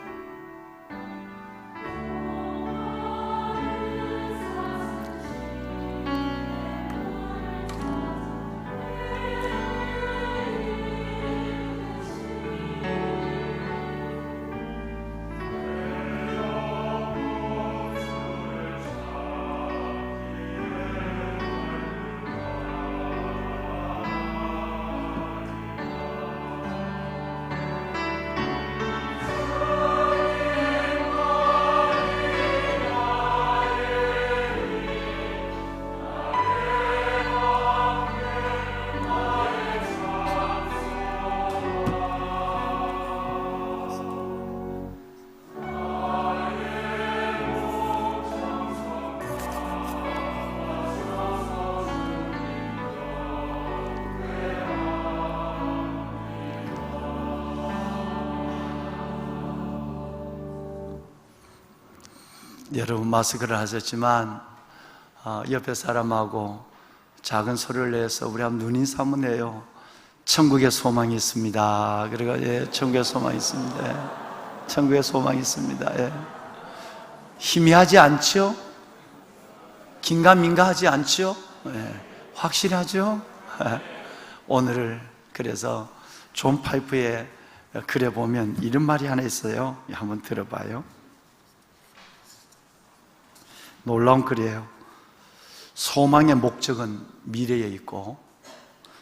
여러분 마스크를 하셨지만 옆에 사람하고 작은 소리를 내서 우리 한번 눈인사 한번 해요. 천국에 소망이 있습니다. 그래가 예, 천국에 소망이 있습니다. 예. 천국에 소망이 있습니다. 예. 희미하지 않죠? 긴가민가하지 않죠? 예. 확실하죠? 예. 오늘을 그래서 존 파이프의 글에 보면 이런 말이 하나 있어요. 한번 들어봐요. 놀라운 글이에요. 소망의 목적은 미래에 있고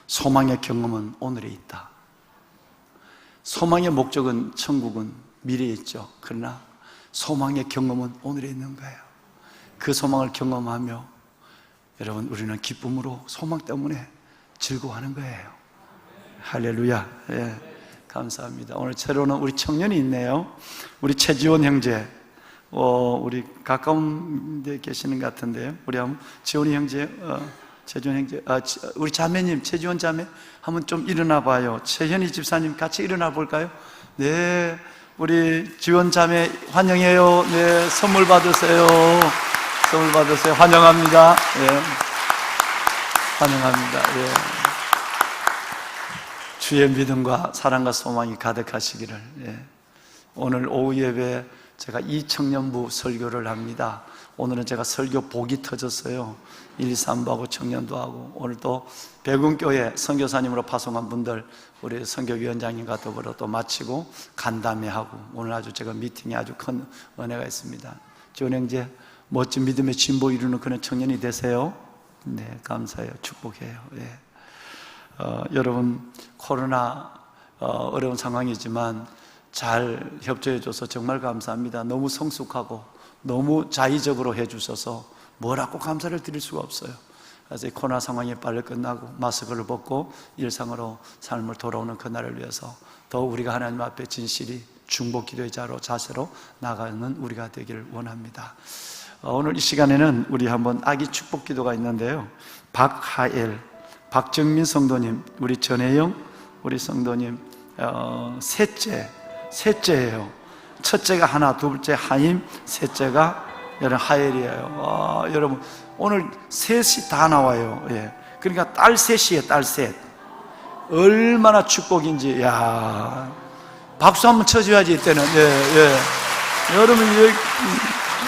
소망의 경험은 오늘에 있다. 소망의 목적은 천국은 미래에 있죠. 그러나 소망의 경험은 오늘에 있는 거예요. 그 소망을 경험하며 여러분 우리는 기쁨으로 소망 때문에 즐거워하는 거예요. 할렐루야. 예, 감사합니다. 오늘 새로는 우리 청년이 있네요. 우리 최지원 형제, 우리 가까운 데 계시는 것 같은데요. 우리 한번 지원이 형제, 최지원 형제, 우리 자매님, 최지원 자매 한번 좀 일어나 봐요. 최현희 집사님 같이 일어나 볼까요? 네, 우리 지원 자매 환영해요. 네, 선물 받으세요. 선물 받으세요. 환영합니다. 예, 환영합니다. 예. 주의 믿음과 사랑과 소망이 가득하시기를. 예. 오늘 오후 예배 제가 이청년부 설교를 합니다. 오늘은 제가 설교 복이 터졌어요. 1, 2, 3부하고 청년도 하고 오늘 또 백운교회 선교사님으로 파송한 분들 우리 선교위원장님과 더불어 또 마치고 간담회하고 오늘 아주 제가 미팅에 아주 큰 은혜가 있습니다. 지원 형제 멋진 믿음의 진보 이루는 그런 청년이 되세요. 네, 감사해요. 축복해요. 예. 여러분 코로나 어려운 상황이지만 잘 협조해줘서 정말 감사합니다. 너무 성숙하고 너무 자의적으로 해주셔서 뭐라고 감사를 드릴 수가 없어요. 그래서 이 코로나 상황이 빨리 끝나고 마스크를 벗고 일상으로 삶을 돌아오는 그날을 위해서 더욱 우리가 하나님 앞에 진실이 중보 기도의 자세로 나가는 우리가 되기를 원합니다. 오늘 이 시간에는 우리 한번 아기 축복 기도가 있는데요. 박하엘, 박정민 성도님, 우리 전혜영 우리 성도님 셋째예요. 첫째가 하나, 둘째 하임, 셋째가 여러분 하엘이에요. 여러분 오늘 셋이 다 나와요. 예. 그러니까 딸 셋이에요. 딸 셋. 얼마나 축복인지. 야, 박수 한번 쳐줘야지 이때는. 예, 예. 여러분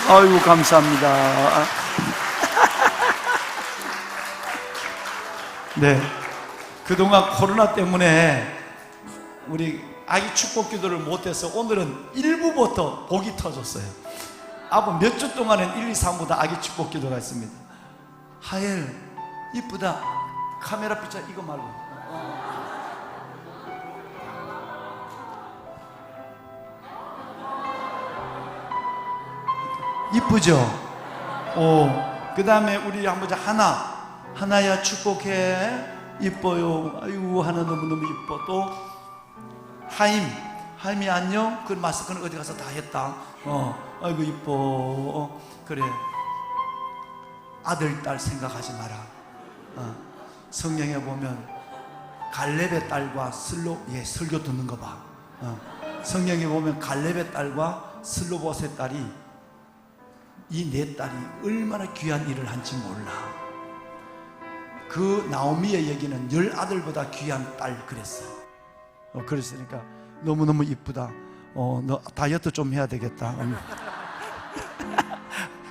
아이고 감사합니다. 네, 그동안 코로나 때문에 우리 아기 축복 기도를 못해서 오늘은 1부부터 복이 터졌어요. 앞으로 몇 주 동안은 1, 2, 3부 다 아기 축복 기도가 있습니다. 하엘 이쁘다. 카메라 비춰. 이거 말고 이쁘죠? 그 다음에 우리 한번 하나야 축복해. 이뻐요. 아이고 하나 너무너무 이뻐. 또 하임이 안녕. 그 마스크는 어디 가서 다 했다. 아이고 이뻐. 그래, 아들 딸 생각하지 마라. 성경에 보면 갈렙의 딸과 설교 듣는 거 봐. 성경에 보면 갈렙의 딸과 슬로봇의 딸이 이 네 딸이 얼마나 귀한 일을 한지 몰라. 그 나오미의 얘기는 10아들보다 귀한 딸 그랬어요. 그랬으니까 너무너무 이쁘다. 너 다이어트 좀 해야 되겠다.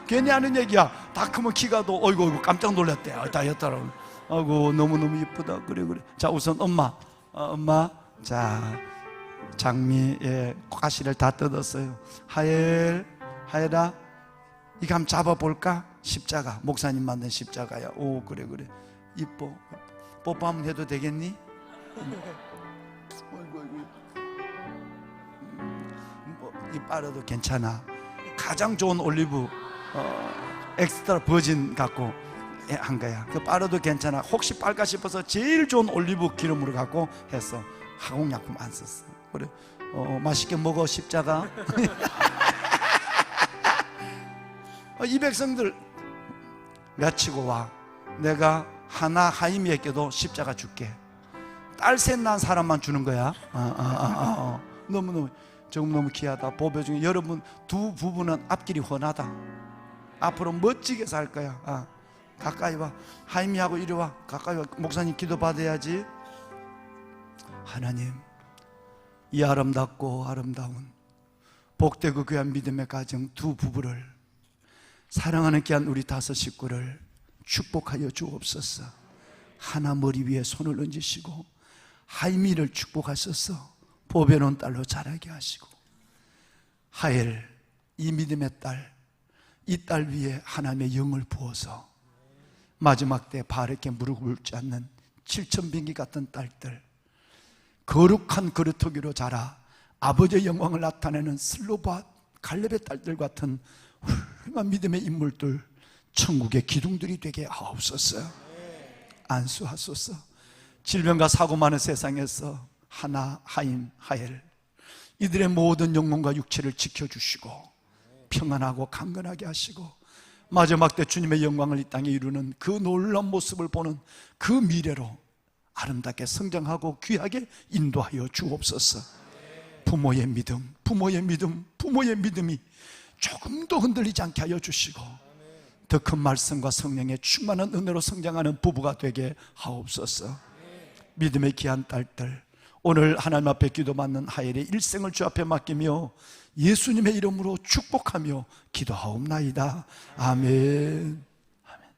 괜히 하는 얘기야. 다 크면 키가 더 어이구 깜짝 놀랐대. 다이어트라고. 아이고 너무너무 이쁘다. 그래. 자, 우선 엄마 자, 장미의 가시를 다 뜯었어요. 하엘아 이거 한번 잡아볼까? 십자가, 목사님 만든 십자가야. 오, 그래 이뻐. 뽀뽀 한번 해도 되겠니? 이 빨아도 괜찮아. 가장 좋은 올리브 엑스트라 버진 갖고 한 거야. 그 빨아도 괜찮아. 혹시 빨까 싶어서 제일 좋은 올리브 기름으로 갖고 했어. 화공약품 안 썼어. 그래. 맛있게 먹어 십자가. 이 백성들 며치고 와. 내가 하나 하임이에게도 십자가 줄게. 딸 셋 난 사람만 주는 거야. 너무너무 조금 너무 귀하다. 보배 중에 여러분 두 부부는 앞길이 훤하다. 앞으로 멋지게 살 거야. 가까이 와. 하임이하고 이리 와. 가까이 와. 목사님 기도 받아야지. 하나님, 이 아름답고 아름다운 복되고 귀한 믿음의 가정 두 부부를, 사랑하는 귀한 우리 5 식구를 축복하여 주옵소서. 하나 머리 위에 손을 얹으시고 하임이를 축복하셔서 보배로운 딸로 자라게 하시고, 하엘 이 믿음의 딸, 이 딸 위에 하나님의 영을 부어서 마지막 때 바르게 무릎 꿇지 않는 7,000빙기 같은 딸들, 거룩한 그루터기로 자라 아버지의 영광을 나타내는 슬로바 갈렙의 딸들 같은 훌륭한 믿음의 인물들, 천국의 기둥들이 되게 하옵소서. 안수하소서. 질병과 사고 많은 세상에서 하나, 하임, 하엘 이들의 모든 영혼과 육체를 지켜주시고 평안하고 강건하게 하시고, 마지막 때 주님의 영광을 이 땅에 이루는 그 놀라운 모습을 보는 그 미래로 아름답게 성장하고 귀하게 인도하여 주옵소서. 부모의 믿음, 부모의 믿음, 부모의 믿음이 조금도 흔들리지 않게 하여 주시고, 더 큰 말씀과 성령의 충만한 은혜로 성장하는 부부가 되게 하옵소서. 믿음의 귀한 딸들, 오늘 하나님 앞에 기도받는 하엘의 일생을 주 앞에 맡기며 예수님의 이름으로 축복하며 기도하옵나이다. 아멘. 아멘.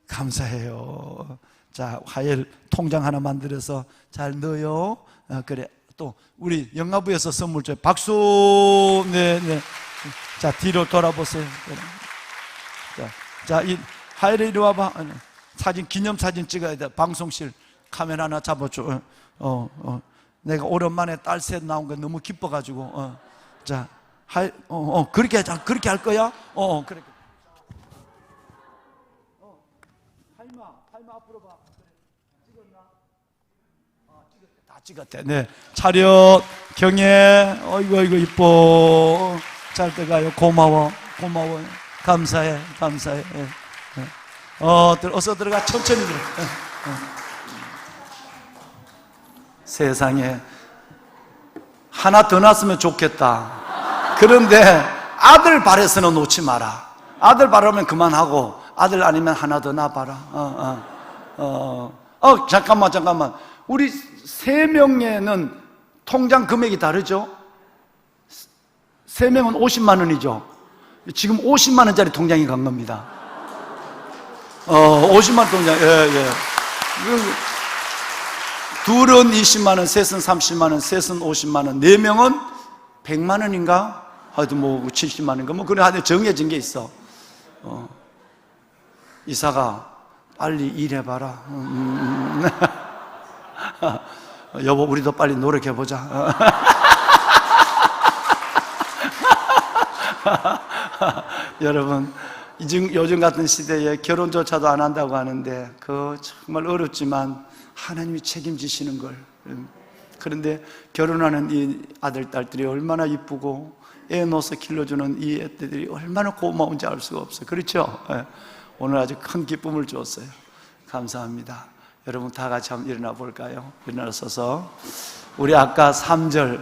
감사해요. 자, 하엘 통장 하나 만들어서 잘 넣어요. 그래. 또 우리 영화부에서 선물 줘요. 박수. 네. 자, 뒤로 돌아보세요. 자, 이 하엘이 이리 와봐. 사진, 기념 사진 찍어야 돼. 방송실 카메라 하나 잡아줘. 내가 오랜만에 딸 셋 나온 거 너무 기뻐가지고. 자, 그렇게 하자. 그렇게 할 거야? 그래. 하임아 앞으로 봐. 찍었나? 찍었대. 다 찍었대. 네. 차렷, 경애. 이거 이뻐. 잘 돼가요. 고마워. 감사해. 어서 들어가. 천천히 들어. 세상에 하나 더 낳았으면 좋겠다. 그런데 아들 바래서는 놓지 마라. 아들 바라면 그만하고, 아들 아니면 하나 더 낳아봐라. 잠깐만. 우리 3명에는 통장 금액이 다르죠? 3명은 50만 원이죠? 지금 50만 원짜리 통장이 간 겁니다. 50만 원 통장, 예. 둘은 20만 원, 셋은 30만 원, 셋은 50만 원, 4명은 100만 원인가? 하여튼 70만 원인가? 그래, 하여튼 정해진 게 있어. 이사가 빨리 일해봐라. 여보, 우리도 빨리 노력해보자. 여러분, 요즘 같은 시대에 결혼조차도 안 한다고 하는데 그 정말 어렵지만 하나님이 책임지시는 걸. 그런데 결혼하는 이 아들, 딸들이 얼마나 이쁘고 애 놓아서 길러주는 이 애들이 얼마나 고마운지 알 수가 없어요. 그렇죠? 오늘 아주 큰 기쁨을 주었어요. 감사합니다. 여러분 다 같이 한번 일어나 볼까요? 일어나서서 우리 아까 3절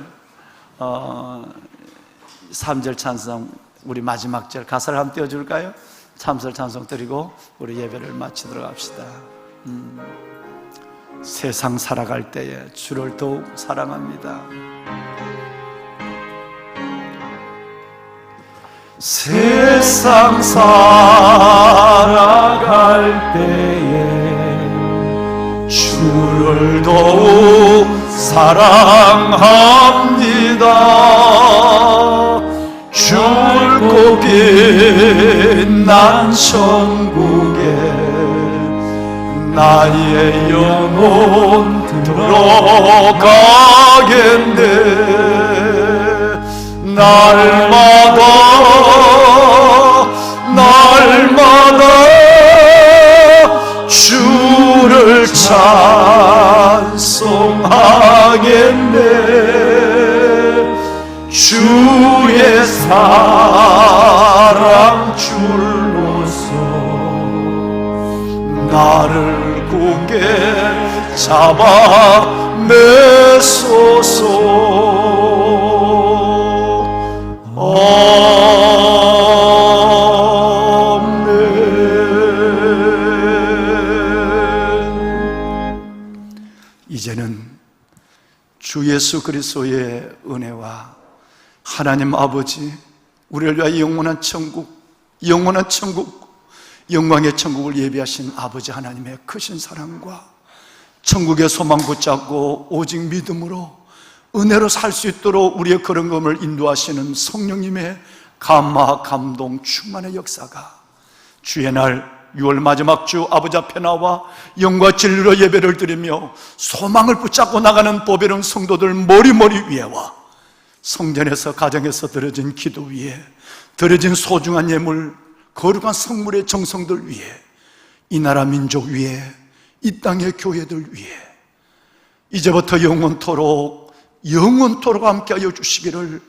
3절 찬송, 우리 마지막 절 가사를 한번 띄워줄까요? 3절 찬송 드리고 우리 예배를 마치도록 합시다. 세상 살아갈 때에 주를 더욱 사랑합니다. 세상 살아갈 때에 주를 더욱 사랑합니다. 좁고 빛난 천국에 나의 영혼 들어가겠네. 날마다 주를 찬송하겠네. 주의 사랑 줄로서 나를 굳게 잡아 매소서. 예수 그리스도의 은혜와 하나님 아버지, 우리를 위하여 영원한 천국, 영광의 천국을 예비하신 아버지 하나님의 크신 사랑과 천국의 소망 붙잡고 오직 믿음으로 은혜로 살 수 있도록 우리의 걸음걸음을 인도하시는 성령님의 감화, 감동, 충만의 역사가 주의 날 6월 마지막 주 아버지 앞에 나와 영과 진리로 예배를 드리며 소망을 붙잡고 나가는 보배로운 성도들 머리머리 위에와 성전에서 가정에서 드려진 기도 위에 드려진 소중한 예물, 거룩한 성물의 정성들 위에 이 나라 민족 위에 이 땅의 교회들 위에 이제부터 영원토록 함께하여 주시기를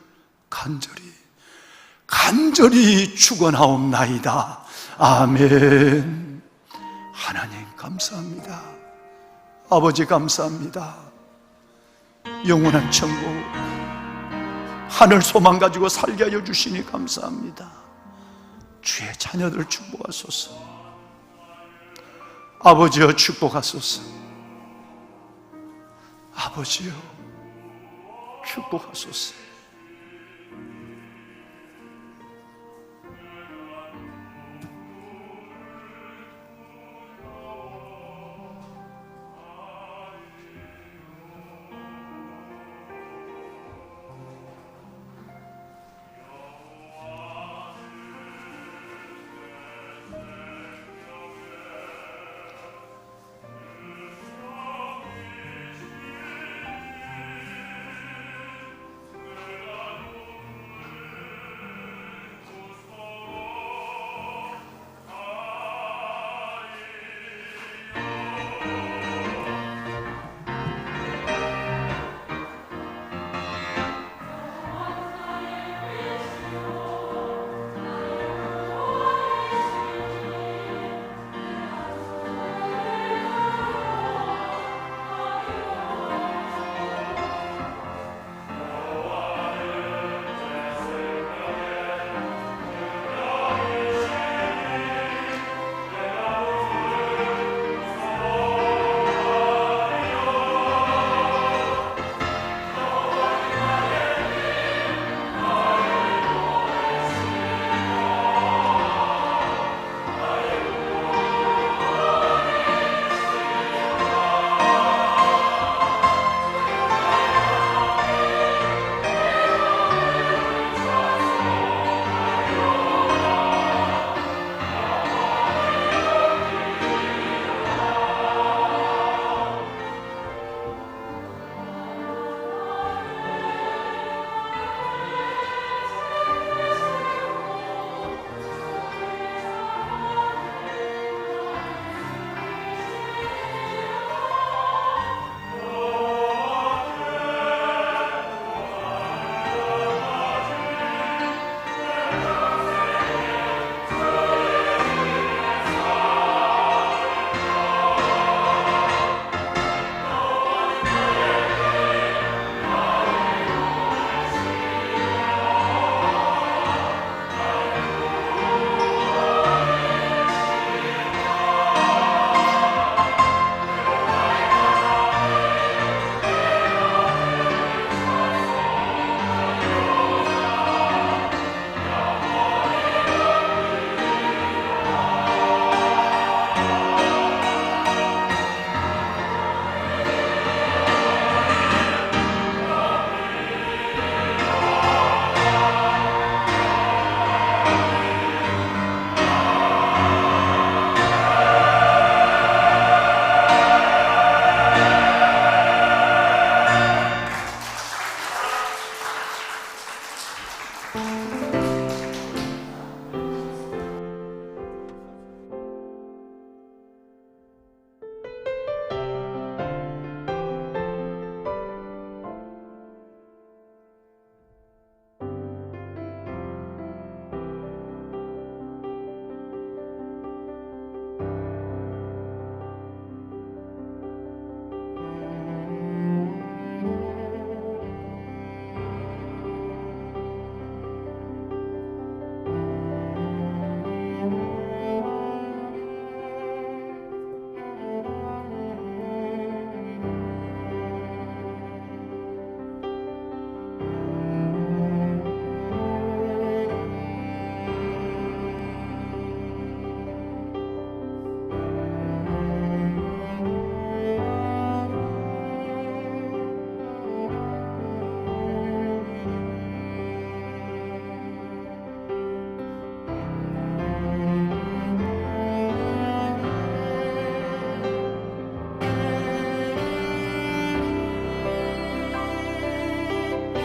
간절히 축원하옵나이다. 아멘. 하나님 감사합니다. 아버지 감사합니다. 영원한 천국, 하늘 소망 가지고 살게 하여 주시니 감사합니다. 주의 자녀들 축복하소서. 아버지여 축복하소서. 아버지여 축복하소서.